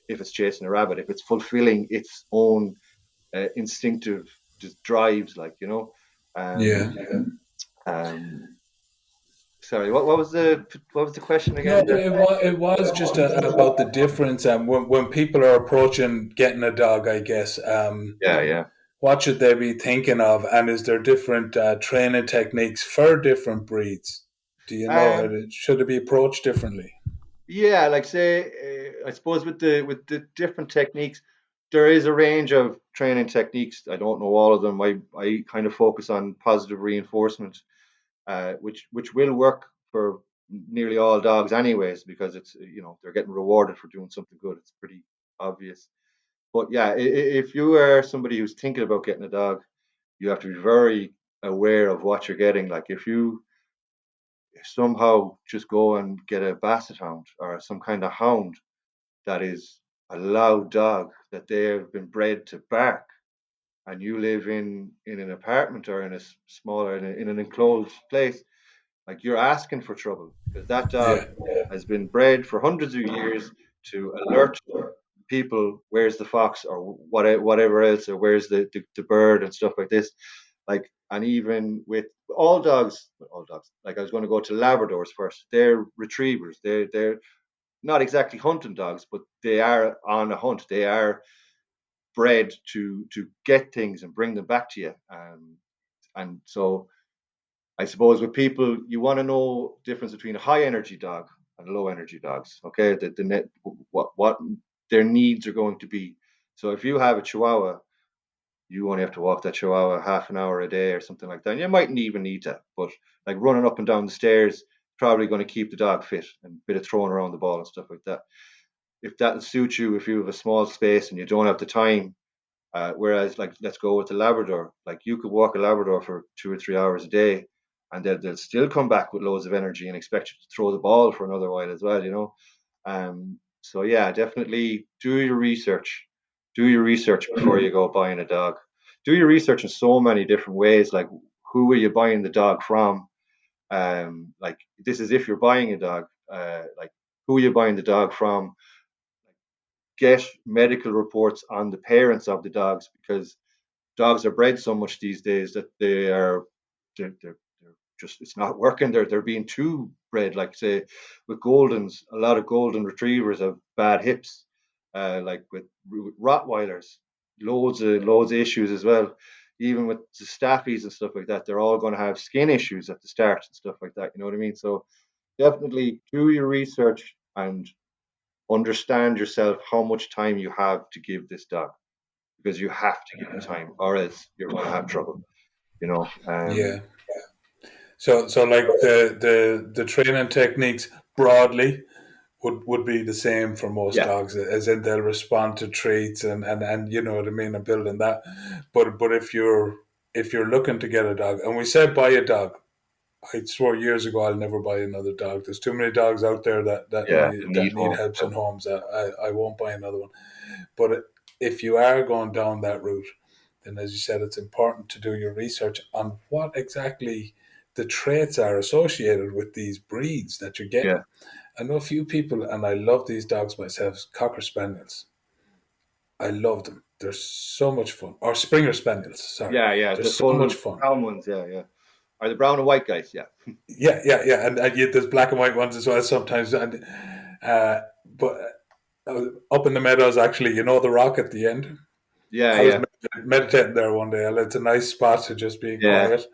if it's chasing a rabbit, if it's fulfilling its own instinctive just drives, like, yeah, um um sorry, what was the question no, again there? it was just about the difference. And when people are approaching getting a dog, I guess, Yeah, yeah. what should they be thinking of? And is there different training techniques for different breeds? Do you know? um Should it be approached differently? yeah, like, say, I suppose with the different techniques, there is a range of training techniques. I don't know all of them. I kind of focus on positive reinforcement, which will work for nearly all dogs anyways, because it's, they're getting rewarded for doing something good. It's pretty obvious. But yeah, if you are somebody who's thinking about getting a dog, you have to be very aware of what you're getting. Like, if you somehow just go and get a basset hound or some kind of hound that is a loud dog that they have been bred to bark, and you live in an apartment or in a smaller in an enclosed place, like, you're asking for trouble, because that dog Yeah, has been bred for hundreds of years to alert people, where's the fox, or whatever else, or where's the bird and stuff like this. Like, and even with all dogs, like, I was going to go to Labradors first. They're retrievers. They're not exactly hunting dogs, but they are on a hunt. They are bred to get things and bring them back to you. And so I suppose with people, you want to know the difference between a high energy dog and low energy dogs. Okay, the net what their needs are going to be. So if you have a Chihuahua, you only have to walk that Chihuahua half an hour a day or something like that. And you mightn't even need that, but like running up and down the stairs, probably going to keep the dog fit, and a bit of throwing around the ball and stuff like that. If that'll suit you, if you have a small space and you don't have the time, whereas, like, let's go with the Labrador. Like, you could walk a Labrador for 2 or 3 hours a day, and they'll still come back with loads of energy and expect you to throw the ball for another while as well. So yeah, definitely do your research. Do your research before you go buying a dog. Do your research in so many different ways. Like, who are you buying the dog from? Like, this is if you're buying a dog. Like, who are you buying the dog from? Get medical reports on the parents of the dogs, because dogs are bred so much these days that they're just, it's not working. They're being too bred. Like, say, with Goldens, a lot of Golden Retrievers have bad hips. Like with Rottweilers, loads of issues as well. Even with the staffies and stuff like that, they're all going to have skin issues at the start and stuff like that. You know what I mean? So definitely do your research and understand yourself how much time you have to give this dog, because you have to give it time, or else you're going to have trouble. You know. yeah. So like the training techniques broadly would be the same for most Yeah, dogs, as in they'll respond to traits and you know what I mean, and building that. But if you're if you're looking to get a dog, and we said buy a dog, I swore years ago I'll never buy another dog. There's too many dogs out there Yeah, the that need need home. helps and homes. I won't buy another one. But if you are going down that route, then as you said, it's important to do your research on what exactly the traits are associated with these breeds that you're Yeah, getting. I know a few people, and I love these dogs myself, Cocker Spaniels. I love them. They're so much fun. Or Springer Spaniels, sorry. yeah, yeah. They're The so full much fun. brown ones. Yeah, yeah. Are the brown and white guys? Yeah, Yeah. And yet there's black and white ones as well sometimes. And but up in the meadows, actually, you know the rock at the end. yeah, I was yeah, meditating there one day, and it's a nice spot to just be yeah. quiet.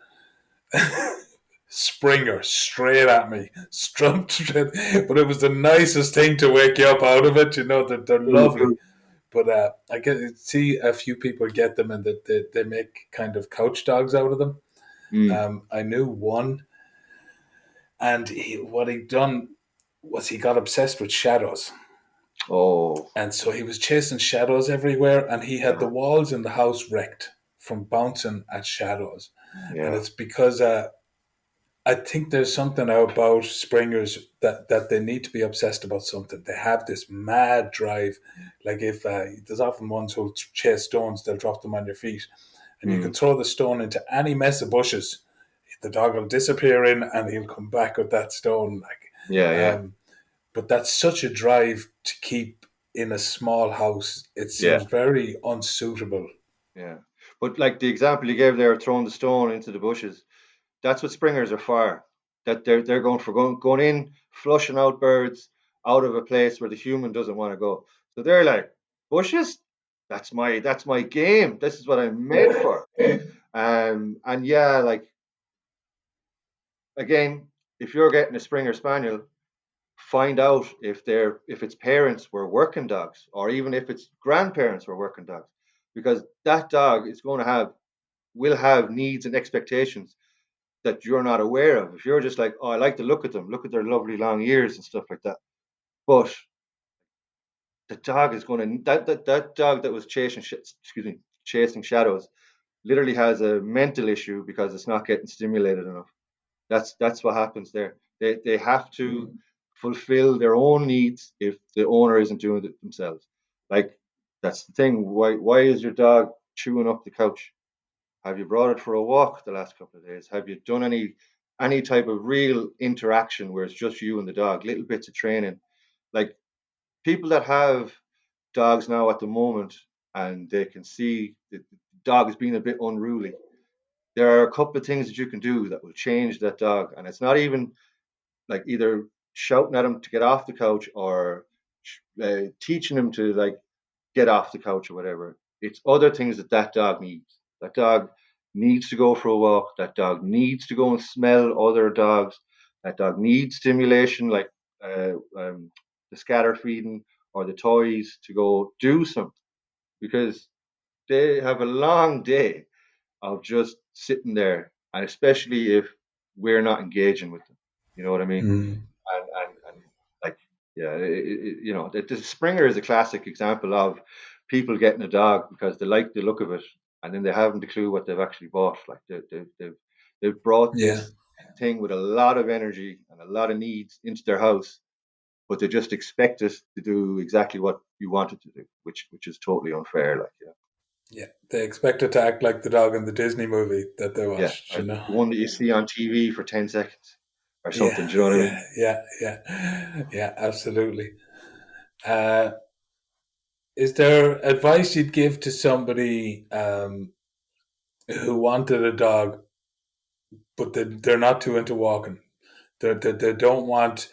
Springer straight at me, strumped straight. But it was the nicest thing to wake you up out of it. You know that they're Cool, lovely. cool. But I get see a few people get them, and that they make kind of couch dogs out of them. Mm. I knew one, and what he'd done was he got obsessed with shadows. Oh, And so he was chasing shadows everywhere, and he had the yeah, walls in the house wrecked from bouncing at shadows. And yeah. it's because I think there's something about springers that they need to be obsessed about something. They have this mad drive. Like if there's often ones who'll chase stones, they'll drop them on your feet, and you Mm. can throw the stone into any mess of bushes. The dog will disappear in, and he'll come back with that stone. Yeah, yeah, Um, but that's such a drive to keep in a small house. It yeah, seems very unsuitable. yeah. But like the example you gave there, throwing the stone into the bushes, that's what springers are for. That they're going for going in, flushing out birds out of a place where the human doesn't want to go. So they're like, bushes? That's my game. This is what I'm made for. And yeah, like again, if you're getting a Springer Spaniel, find out if its parents were working dogs, or even if its grandparents were working dogs, because that dog is going to have will have needs and expectations that you're not aware of. If you're just like, oh, I like to look at them, look at their lovely long ears and stuff like that, but the dog is going to that dog that was chasing shadows literally has a mental issue because it's not getting stimulated enough. That's what happens there. They have to fulfill their own needs if the owner isn't doing it themselves. Like that's the thing. Why is your dog chewing up the couch? Have you brought it for a walk the last couple of days? Have you done any type of real interaction where it's just you and the dog? Little bits of training. Like people that have dogs now at the moment, and they can see the dog is being a bit unruly. There are a couple of things that you can do that will change that dog, and it's not even like either shouting at him to get off the couch or teaching him to like get off the couch or whatever. It's other things that dog needs. That dog needs to go for a walk. That dog needs to go and smell other dogs. That dog needs stimulation, like the scatter feeding or the toys to go do something because they have a long day of just sitting there, and especially if we're not engaging with them. You know what I mean? Mm. And like yeah, the Springer is a classic example of people getting a dog because they like the look of it, and then they haven't a clue what they've actually bought. Like they've brought Yeah, this thing with a lot of energy and a lot of needs into their house, but they just expect it to do exactly what you want it to do, which is totally unfair. Like yeah. They expect it to act like the dog in the Disney movie that they yeah, watched. or You the know. one that you see on TV for 10 seconds or something. Yeah, Do you know what I mean? yeah. Absolutely. Uh, is there advice you'd give to somebody who wanted a dog, but they're not too into walking? They don't want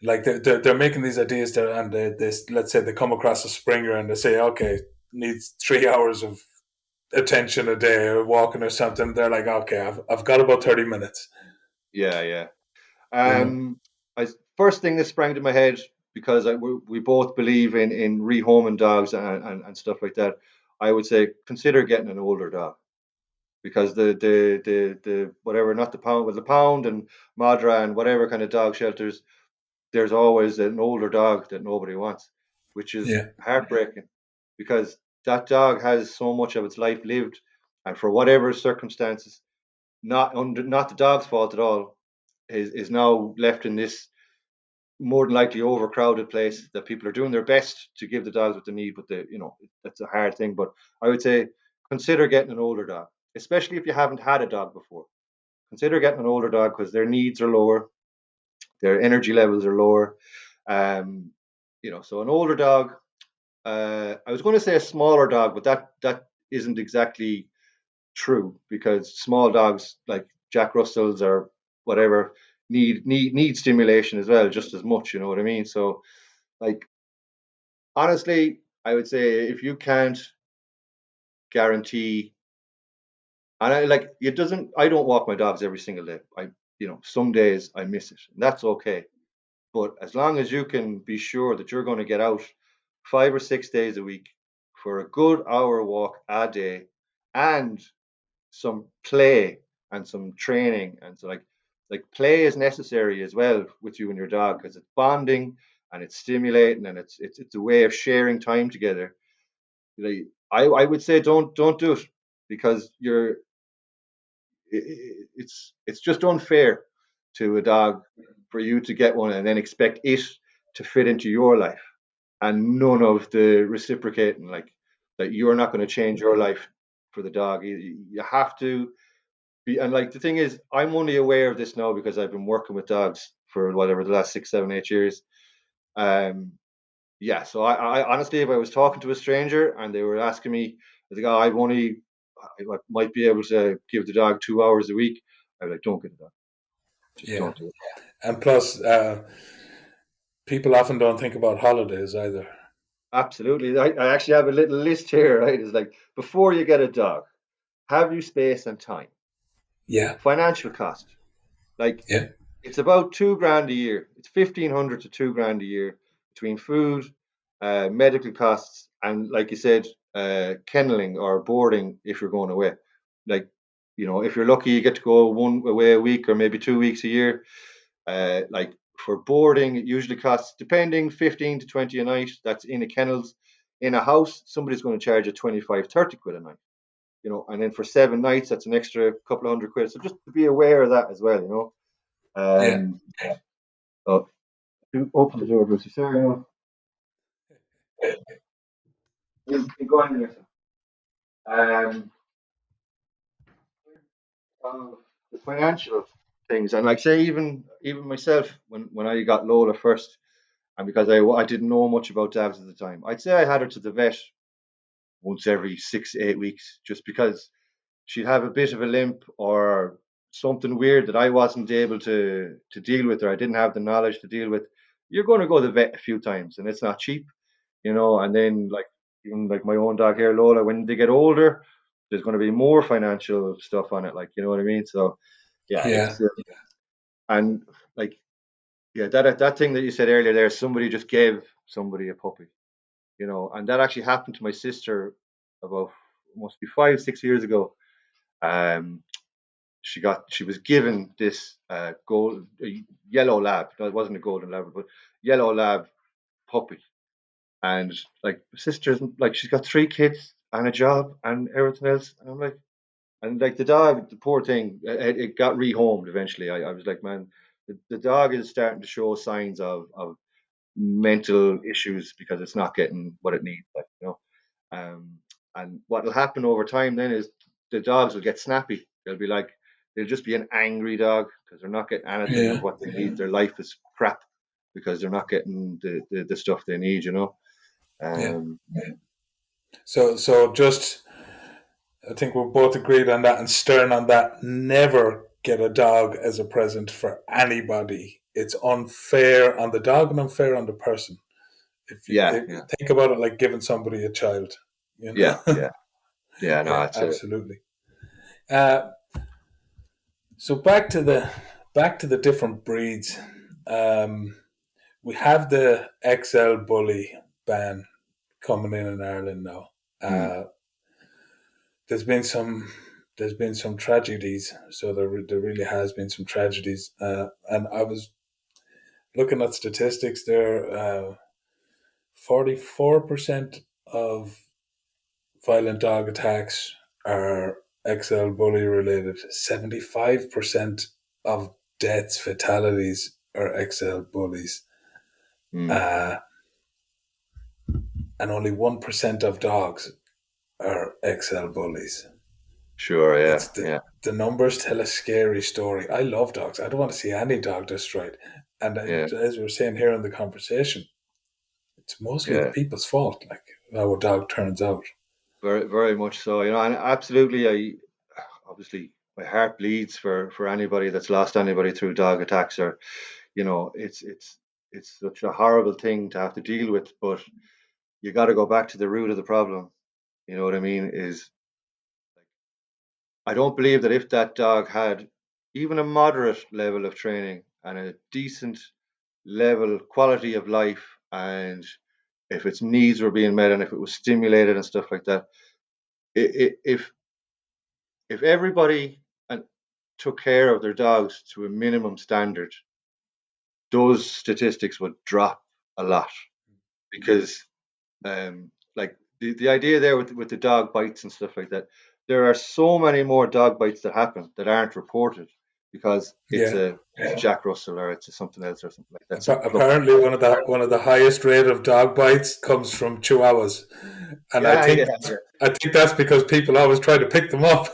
like they're making these ideas there, and they let's say they come across a Springer and they say, okay, needs 3 hours of attention a day or walking or something. They're like, okay, I've got about 30 minutes. Yeah, yeah. You know. I first thing that sprang to my head because we both believe in rehoming dogs and stuff like that. I would say consider getting an older dog because the whatever, not the pound, but the pound and Madra and whatever kind of dog shelters, there's always an older dog that nobody wants, which is Yeah. heartbreaking because that dog has so much of its life lived and for whatever circumstances, not the dog's fault at all, is now left in this more than likely overcrowded place that people are doing their best to give the dogs what they need, but that's a hard thing. But I would say consider getting an older dog, especially if you haven't had a dog before. Consider getting an older dog because their needs are lower, their energy levels are lower. Um, so an older dog. I was going to say a smaller dog, but that isn't exactly true because small dogs like Jack Russells or whatever need stimulation as well, just as much. You know what I mean? So, like, honestly, I would say if you can't guarantee, and I like it doesn't. I don't walk my dogs every single day. Some days I miss it, and that's okay. But as long as you can be sure that you're going to get out 5 or 6 days a week for a good hour walk a day, and some play and some training, and so like play is necessary as well with you and your dog because it's bonding and it's stimulating and it's a way of sharing time together. Like, I would say don't do it because it's just unfair to a dog for you to get one and then expect it to fit into your life and none of the reciprocating, like that you're not going to change your life for the dog. You have to be, and like the thing is, I'm only aware of this now because I've been working with dogs for whatever the last 6, 7, 8 years. Um, yeah. So I honestly, if I was talking to a stranger and they were asking me, I think I might be able to give the dog 2 hours a week. I'd be like, don't get a dog. Just Yeah. don't do it. And plus, people often don't think about holidays either. Absolutely. I actually have a little list here, right? It's like before you get a dog, have you space and time? Yeah. Financial cost. Like Yeah. it's about 2 grand a year. It's 1,500 to 2 grand a year between food, medical costs, and like you said, kenneling or boarding if you're going away. Like, if you're lucky, you get to go one away a week or maybe 2 weeks a year. Like for boarding, it usually costs, depending, 15 to 20 a night. That's in a kennels. In a house, somebody's going to charge you 25, 30 quid a night. And then for 7 nights, that's an extra couple of hundred quid. So just to be aware of that as well. Yeah. Um, so open the door, Lucy. Sorry, you go on there. Um, the financial things, and like say, even myself, when I got Lola first, and because I didn't know much about dogs at the time, I'd say I had her to the vet once every 6, 8 weeks, just because she'd have a bit of a limp or something weird that I wasn't able to deal with, or I didn't have the knowledge to deal with. You're going to go to the vet a few times, and it's not cheap. And then like even like my own dog here, Lola, when they get older, there's going to be more financial stuff on it, like you know what I mean. So yeah, Yeah. and like yeah, that thing that you said earlier there, somebody just gave somebody a puppy, and that actually happened to my sister about must be 5, 6 years ago. Um, she was given this yellow lab. No, it wasn't a golden lab, but yellow lab puppy. And like sisters, like she's got 3 kids and a job and everything else. And I'm like, and like the dog, the poor thing, it got rehomed eventually. I was like, man, the dog is starting to show signs of mental issues because it's not getting what it needs. Um, and what will happen over time then is the dogs will get snappy. They'll just be an angry dog because they're not getting anything of Yeah. what they need. Their life is crap because they're not getting the stuff they need. Yeah. Um, So just, I think we're both agreed on that and stern on that. Never get a dog as a present for anybody. It's unfair on the dog and unfair on the person. yeah, If you yeah, think about it like giving somebody a child, you yeah, know. yeah, yeah. No, Yeah, that's it. absolutely. Uh, so back to the different breeds. Um, we have the XL bully ban coming in Ireland now. Mm, Uh, there's been some there's been some tragedies. So there really has been some tragedies. And I was looking at statistics there. 44% of violent dog attacks are XL bully related. 75% of deaths, fatalities are XL bullies. Mm, Uh, and only 1% of dogs are XL bullies. sure, yeah, It's yeah, the numbers tell a scary story. I love dogs. I don't want to see any dog destroyed. And yeah, as we were saying here in the conversation, it's mostly the yeah. people's fault, like how a dog turns out. Very, very much so. And absolutely, I obviously my heart bleeds for anybody that's lost anybody through dog attacks, or it's such a horrible thing to have to deal with. But you got to go back to the root of the problem. You know what I mean? Is I don't believe that if that dog had even a moderate level of training and a decent level quality of life, and if its needs were being met and if it was stimulated and stuff like that, if everybody took care of their dogs to a minimum standard, those statistics would drop a lot because, like the idea there with the dog bites and stuff like that, there are so many more dog bites that happen that aren't reported because Yeah. it's a Jack Russell or it's a something else or something like that. Some club. Apparently, one of the highest rate of dog bites comes from Chihuahuas, and I Yeah, think yeah, yeah. I think that's because people always try to pick them up.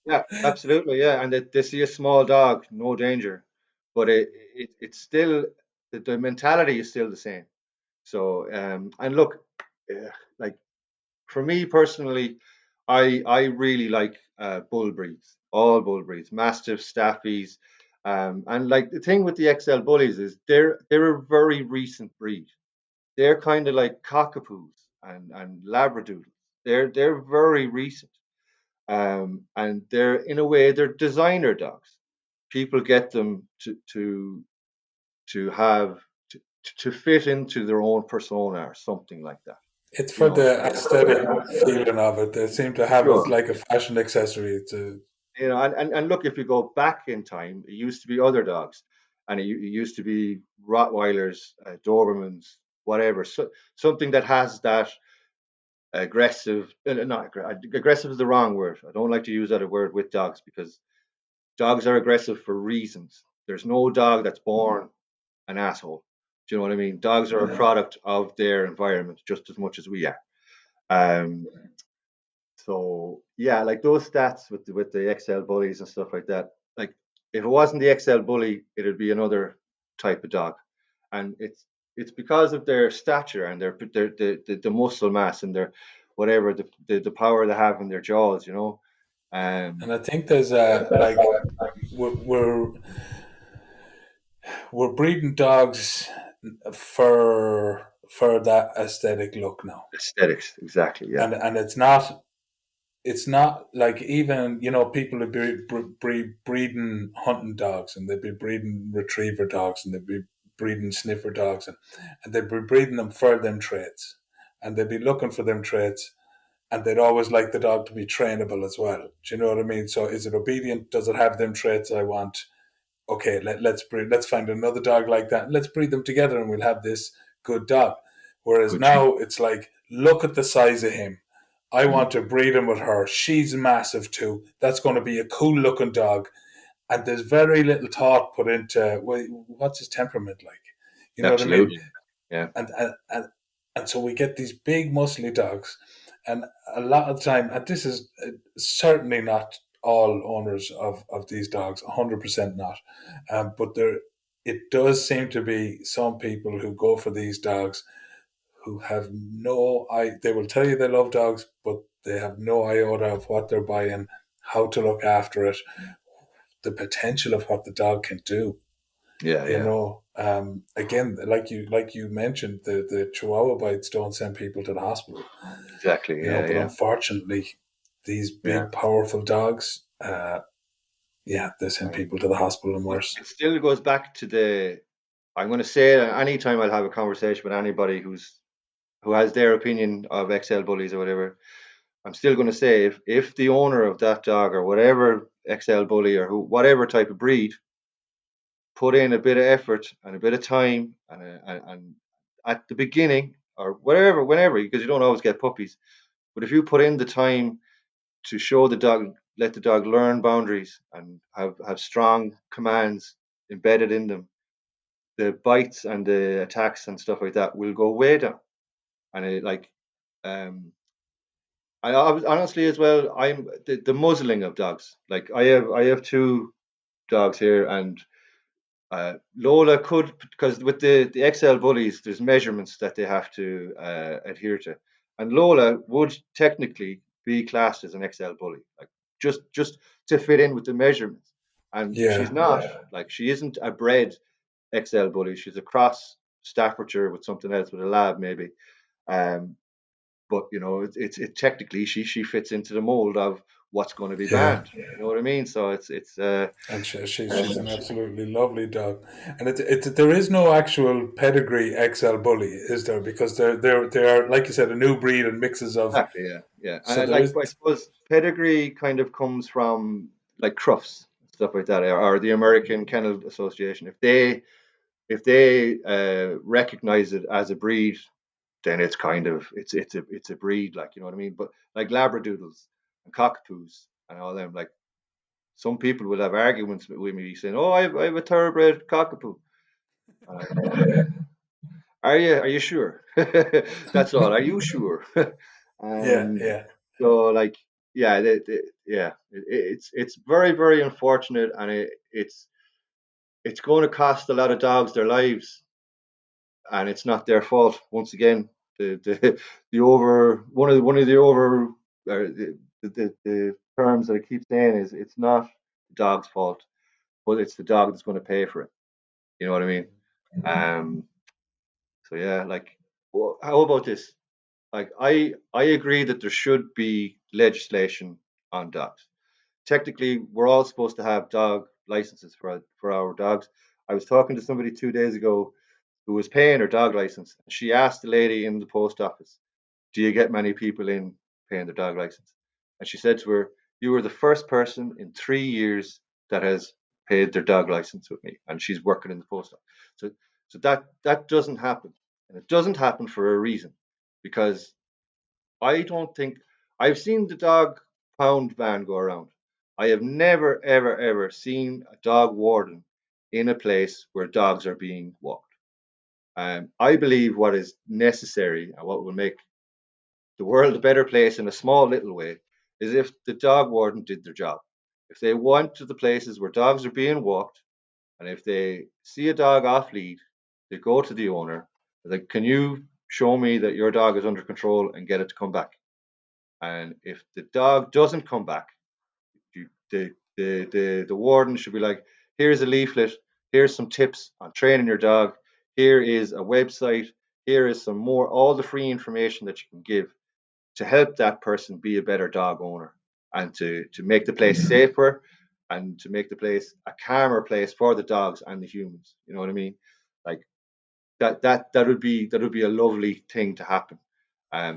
Yeah, absolutely. Yeah, and they see a small dog, no danger, but it's still the mentality is still the same. So, and look, like for me personally, I really like bull breeds, all bull breeds, mastiffs, staffies, and like the thing with the XL bullies is they're a very recent breed. They're kind of like cockapoos and labradoodles. They're very recent, and they're in a way they're designer dogs. People get them to have to fit into their own persona or something like that. It's You for know, the aesthetic feeling of it. They seem to have it sure. like a fashion accessory. To And look, if you go back in time, it used to be other dogs, and it used to be Rottweilers, Dobermans, whatever. So something that has that aggressive, not aggressive is the wrong word. I don't like to use that word with dogs because dogs are aggressive for reasons. There's no dog that's born an asshole. Do you know what I mean? Dogs are a product of their environment just as much as we are. Um, So yeah, like those stats with the XL bullies and stuff like that. Like if it wasn't the XL bully, it'd be another type of dog, and it's because of their stature and their the muscle mass and their whatever the power they have in their jaws. You know. and Um. I think there's like we're, we're we're breeding dogs for that aesthetic look now, Aesthetics, exactly. Yeah. and it's not like, even people would be breeding hunting dogs, and they'd be breeding retriever dogs, and they'd be breeding sniffer dogs, and they'd be breeding them for them traits, and they'd be looking for them traits, and they'd always like the dog to be trainable as well. Do you know what I mean? So is it obedient? Does it have them traits I want? Okay, let's find another dog like that. Let's breed them together, and we'll have this good dog. Whereas Good choice. now it's like, look at the size of him. I Mm. want to breed him with her. She's massive too. That's going to be a cool looking dog. And there's very little thought put into, well, what's his temperament like? You know what I mean? Absolutely. Yeah. And so we get these big muscly dogs, and a lot of the time, and this is certainly not all owners of these dogs, 100% not, but there it does seem to be some people who go for these dogs who have no I they will tell you they love dogs, but they have no iota of what they're buying, how to look after it, the potential of what the dog can do. Yeah. Yeah. Again, like you mentioned, the Chihuahua bites don't send people to the hospital. Exactly. Yeah. But Yeah. unfortunately, these Yeah. big, powerful dogs, yeah, they send And people to the hospital and it, worse. it still goes back to the. I'm going to say it anytime I'll have a conversation with anybody who has their opinion of XL bullies or whatever. I'm still going to say if the owner of that dog or whatever XL bully or whatever type of breed put in a bit of effort and a bit of time and at the beginning or whatever whenever, because you don't always get puppies, but if you put in the time to show the dog, let the dog learn boundaries and have strong commands embedded in them, the bites and the attacks and stuff like that will go way down. And um, I was honestly as well. I'm the muzzling of dogs. Like I have two dogs here, and Lola could, because with the XL bullies, there's measurements that they have to adhere to, and Lola would technically be classed as an XL bully, like just to fit in with the measurements. And she's Yeah. not, like, she isn't a bred XL bully. She's a cross Staffordshire with something else, with a lab maybe. Um, but it technically she fits into the mold of what's going to be Yeah. banned. You know what I mean? So it's And she's an absolutely lovely dog, and there is no actual pedigree XL bully, is there? Because they are, like you said, a new breed and mixes of. exactly, yeah, yeah. And So there is. I suppose pedigree kind of comes from like Crufts, stuff like that, or the American Kennel Association. If they recognize it as a breed, then it's kind of it's a breed, like, you know what I mean. But like Labradoodles and Cockapoos and all them, like, some people will have arguments with me saying, "Oh, I have a thoroughbred Cockapoo." Are you sure? That's all. Are you sure? Yeah, um, yeah. so, like, yeah, yeah, it's very, very unfortunate, and it's going to cost a lot of dogs their lives, and it's not their fault. Once again, the over one of the over the terms that I keep saying is, it's not the dog's fault, but it's the dog that's going to pay for it. You know what I mean? Um, so yeah, like, how about this? Like, I agree that there should be legislation on dogs. Technically, we're all supposed to have dog licenses for our dogs. I was talking to somebody 2 days ago who was paying her dog license. She asked the lady in the post office, "Do you get many people in paying their dog license?" And she said to her, "You were the first person in 3 years that has paid their dog license with me." And she's working in the post office. So that doesn't happen, and it doesn't happen for a reason, because I don't think I've seen the dog pound van go around. I have never, ever, ever seen a dog warden in a place where dogs are being walked. I believe what is necessary and what will make the world a better place in a small little way is if the dog warden did their job. If they went to the places where dogs are being walked, and if they see a dog off lead, they go to the owner, like, "Can you show me that your dog is under control," and get it to come back. And if the dog doesn't come back, the warden should be like, "Here's a leaflet. Here's some tips on training your dog. Here is a website. Here is some more, all the free information that you can give to help that person be a better dog owner, and to make the place safer, and to make the place a calmer place for the dogs and the humans." You know what I mean? Like, that would be a lovely thing to happen.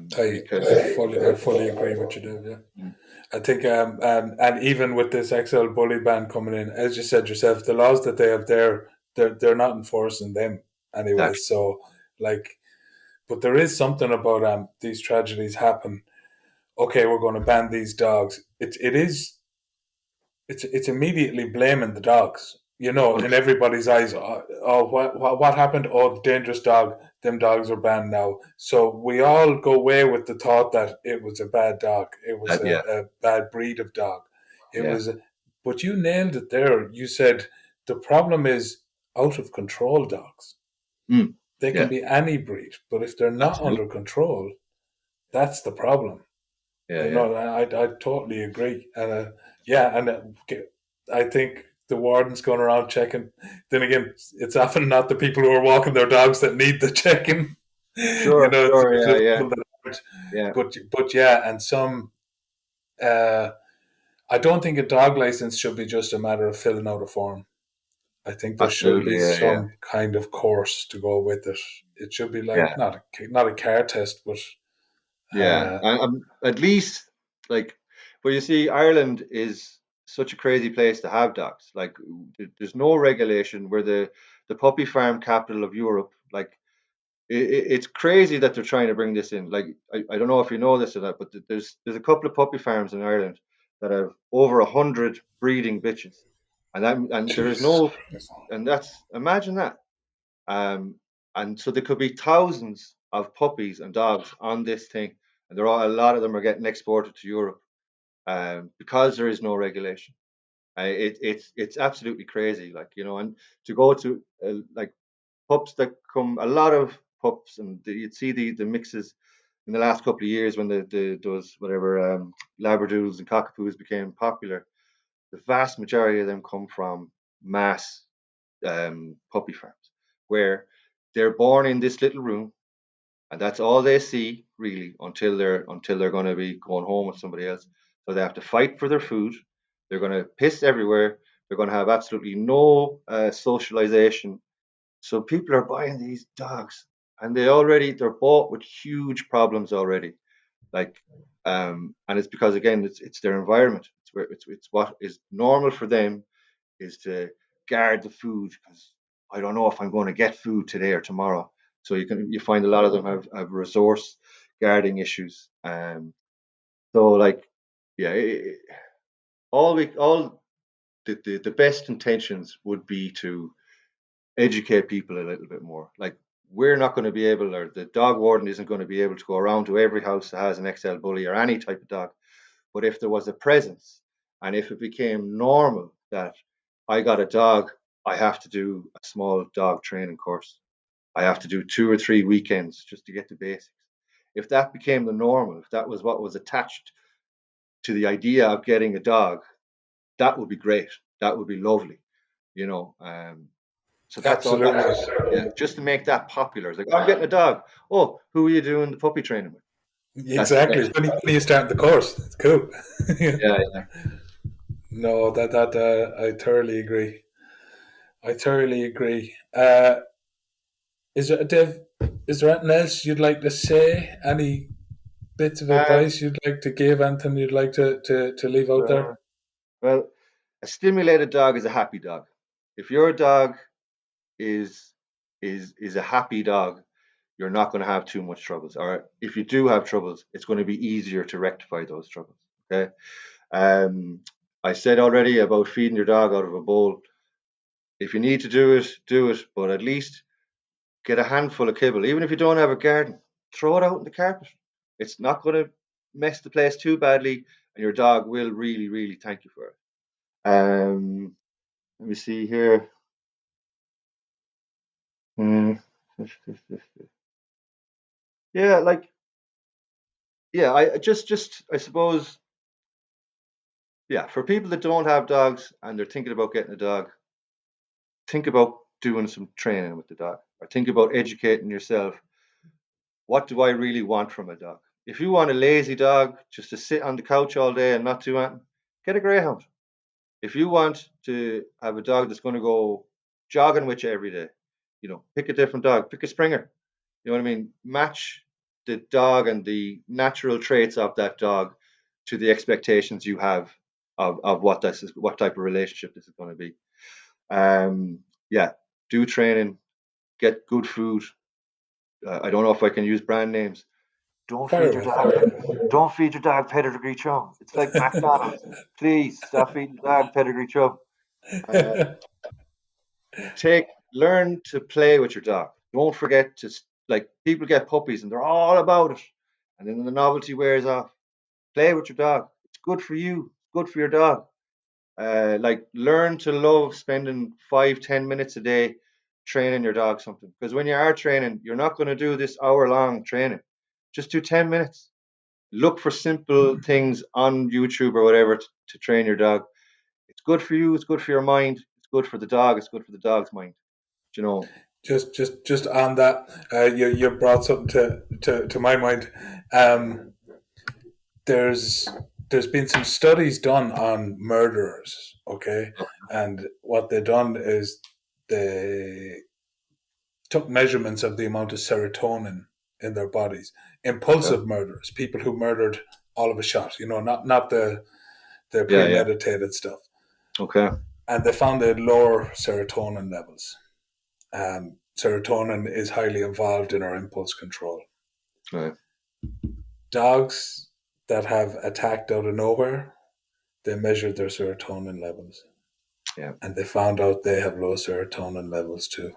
Because I fully agree with you, Dave. Yeah. mm, I think, and even with this XL bully ban coming in, as you said yourself, the laws that they have there, they're not enforcing them anyway. exactly, So, like, but there is something about these tragedies happen. Okay, we're going to ban these dogs. It's immediately blaming the dogs. You know, in 100%. everybody's eyes, oh, what happened? Oh, the dangerous dog. Them dogs are banned now. So we all go away with the thought that it was a bad dog. It was Yeah, a bad breed of dog. It yeah, was, but you nailed it there. You said the problem is out of control dogs. mm, They can yeah, be any breed, but if they're not under absolutely, control, that's the problem. yeah, You yeah, know, I totally agree. And yeah, and I think the warden's going around checking. Then again, it's often not the people who are walking their dogs that need the checking. You sure, know, it's sure, usually yeah, yeah, people that aren't. yeah, But yeah, and some. Uh, I don't think a dog license should be just a matter of filling out a form. I think there should absolutely, be yeah, yeah, some kind of course to go with it. It should be yeah, like not a car test, but yeah. uh, And at least, like, but you see, Ireland is such a crazy place to have dogs. Like, there's no regulation. We're the puppy farm capital of Europe. Like, it's crazy that they're trying to bring this in. Like, I don't know if you know this or not, but there's a couple of puppy farms in Ireland that have over 100 breeding bitches, and there is Jesus no, Christ. and that's, imagine that. Um, and so there could be thousands of puppies and dogs on this thing, and a lot of them are getting exported to Europe, because there is no regulation. It's absolutely crazy, like, and to go to, like, pups that come, a lot of pups, and you'd see the mixes in the last couple of years when those whatever, labradoodles and cockapoos became popular. The vast majority of them come from mass, puppy farms, where they're born in this little room, and that's all they see really until they're going to be going home with somebody else. So they have to fight for their food. They're going to piss everywhere. They're going to have absolutely no, socialization. So people are buying these dogs, and they're bought with huge problems already. Like, and it's because, again, it's their environment. It's what is normal for them is to guard the food, because I don't know if I'm going to get food today or tomorrow. So you find a lot of them have resource guarding issues. So, like, yeah, all the best intentions would be to educate people a little bit more. Like, we're not going to be able, or the dog warden isn't going to be able to go around to every house that has an XL bully or any type of dog. But if there was a presence, and if it became normal that I got a dog, I have to do a small dog training course. I have to do 2 or 3 weekends just to get the basics. If that became the normal, if that was what was attached to the idea of getting a dog, that would be great. That would be lovely, you know. So that's all that Absolutely. was. Yeah, just to make that popular. It's like, I'm getting a dog. Oh, who are you doing the puppy training with? Exactly. When you start the course, it's cool. Yeah, yeah. No, that I thoroughly agree. I thoroughly agree. Is there, Dev? Is there anything else you'd like to say? Any bits of Um, advice you'd like to give? Anything you'd like to leave out uh, there? well, a stimulated dog is a happy dog. If your dog is is a happy dog, you're not going to have too much troubles. Or if you do have troubles, it's going to be easier to rectify those troubles. Okay. Um, I said already about feeding your dog out of a bowl. If you need to do it, do it. But at least get a handful of kibble. Even if you don't have a garden, throw it out in the carpet. It's not going to mess the place too badly, and your dog will really, really thank you for it. Let me see here. Hmm. Yeah, like, yeah, I suppose, yeah, for people that don't have dogs and they're thinking about getting a dog, think about doing some training with the dog, or think about educating yourself. What do I really want from a dog? If you want a lazy dog just to sit on the couch all day and not do anything, get a greyhound. If you want to have a dog that's going to go jogging with you every day, pick a different dog, pick a Springer. You know what I mean? Match the dog and the natural traits of that dog to the expectations you have of what type of relationship this is going to be. Yeah, do training, get good food. I don't know if I can use brand names. Don't Fire feed your away, dog. fire away. Don't feed your dog pedigree chum. It's like McDonald's. Please stop feeding the dog pedigree chum. Uh, take Learn to play with your dog. Don't forget to, like, people get puppies and they're all about it, and then the novelty wears off. Play with your dog. It's good for you. It's good for your dog. Like, learn to love spending 5-10 minutes a day training your dog something. Because when you are training, you're not going to do this hour-long training. Just do 10 minutes. Look for simple things on YouTube or whatever to train your dog. It's good for you. It's good for your mind. It's good for the dog. It's good for the dog's mind. You know. Just on that, you brought something to my mind. Um, there's there's been some studies done on murderers, okay, and what they done is they took measurements of the amount of serotonin in their bodies. Okay. Impulsive murderers, people who murdered all of a shot, not the Yeah. Yeah. premeditated stuff, Okay. and they found they had lower serotonin levels. serotonin is highly involved in our impulse control. Right. Dogs that have attacked out of nowhere, they measured their serotonin levels Yeah. and they found out they have low serotonin levels too.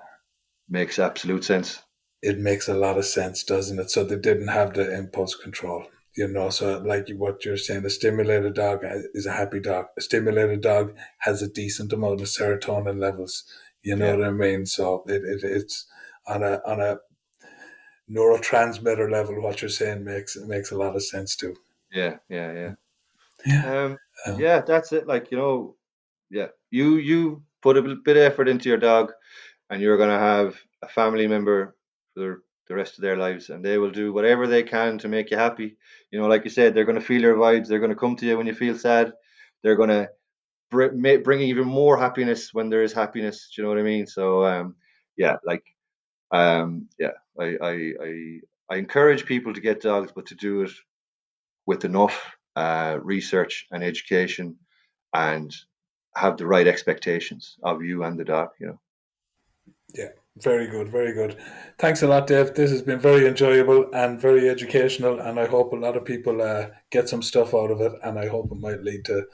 Makes absolute sense. It makes a lot of sense, doesn't it? So they didn't have the impulse control. So like what you're saying, a stimulated dog is a happy dog. A stimulated dog has a decent amount of serotonin levels. You know Yeah. what I mean? So it's on a neurotransmitter level. What you're saying makes a lot of sense too. Yeah. Yeah. Yeah. Yeah. Um, Um, yeah, that's it. Like, yeah, you put a bit of effort into your dog, and you're gonna have a family member for the rest of their lives, and they will do whatever they can to make you happy. Like you said, they're gonna feel your vibes. They're gonna come to you when you feel sad. They're gonna bring even more happiness when there is happiness. Do you know what I mean? So, yeah, like, yeah, I encourage people to get dogs, but to do it with enough research and education, and have the right expectations of you and the dog. yeah. Very good. Very good. Thanks a lot, Dave. This has been very enjoyable and very educational, and I hope a lot of people get some stuff out of it, and I hope it might lead to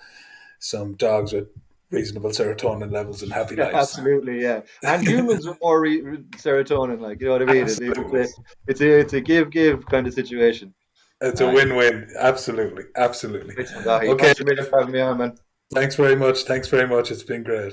some dogs with reasonable serotonin levels and happy Yeah, lives. absolutely, yeah. And humans with more serotonin, like, you know what I mean? It's Absolutely. a give kind of situation. It's a Aye, win-win. Absolutely. Absolutely. nice one, Dahi. Okay, Thanks a million Dave. for having me on, man. Thanks very much. Thanks very much. It's been great.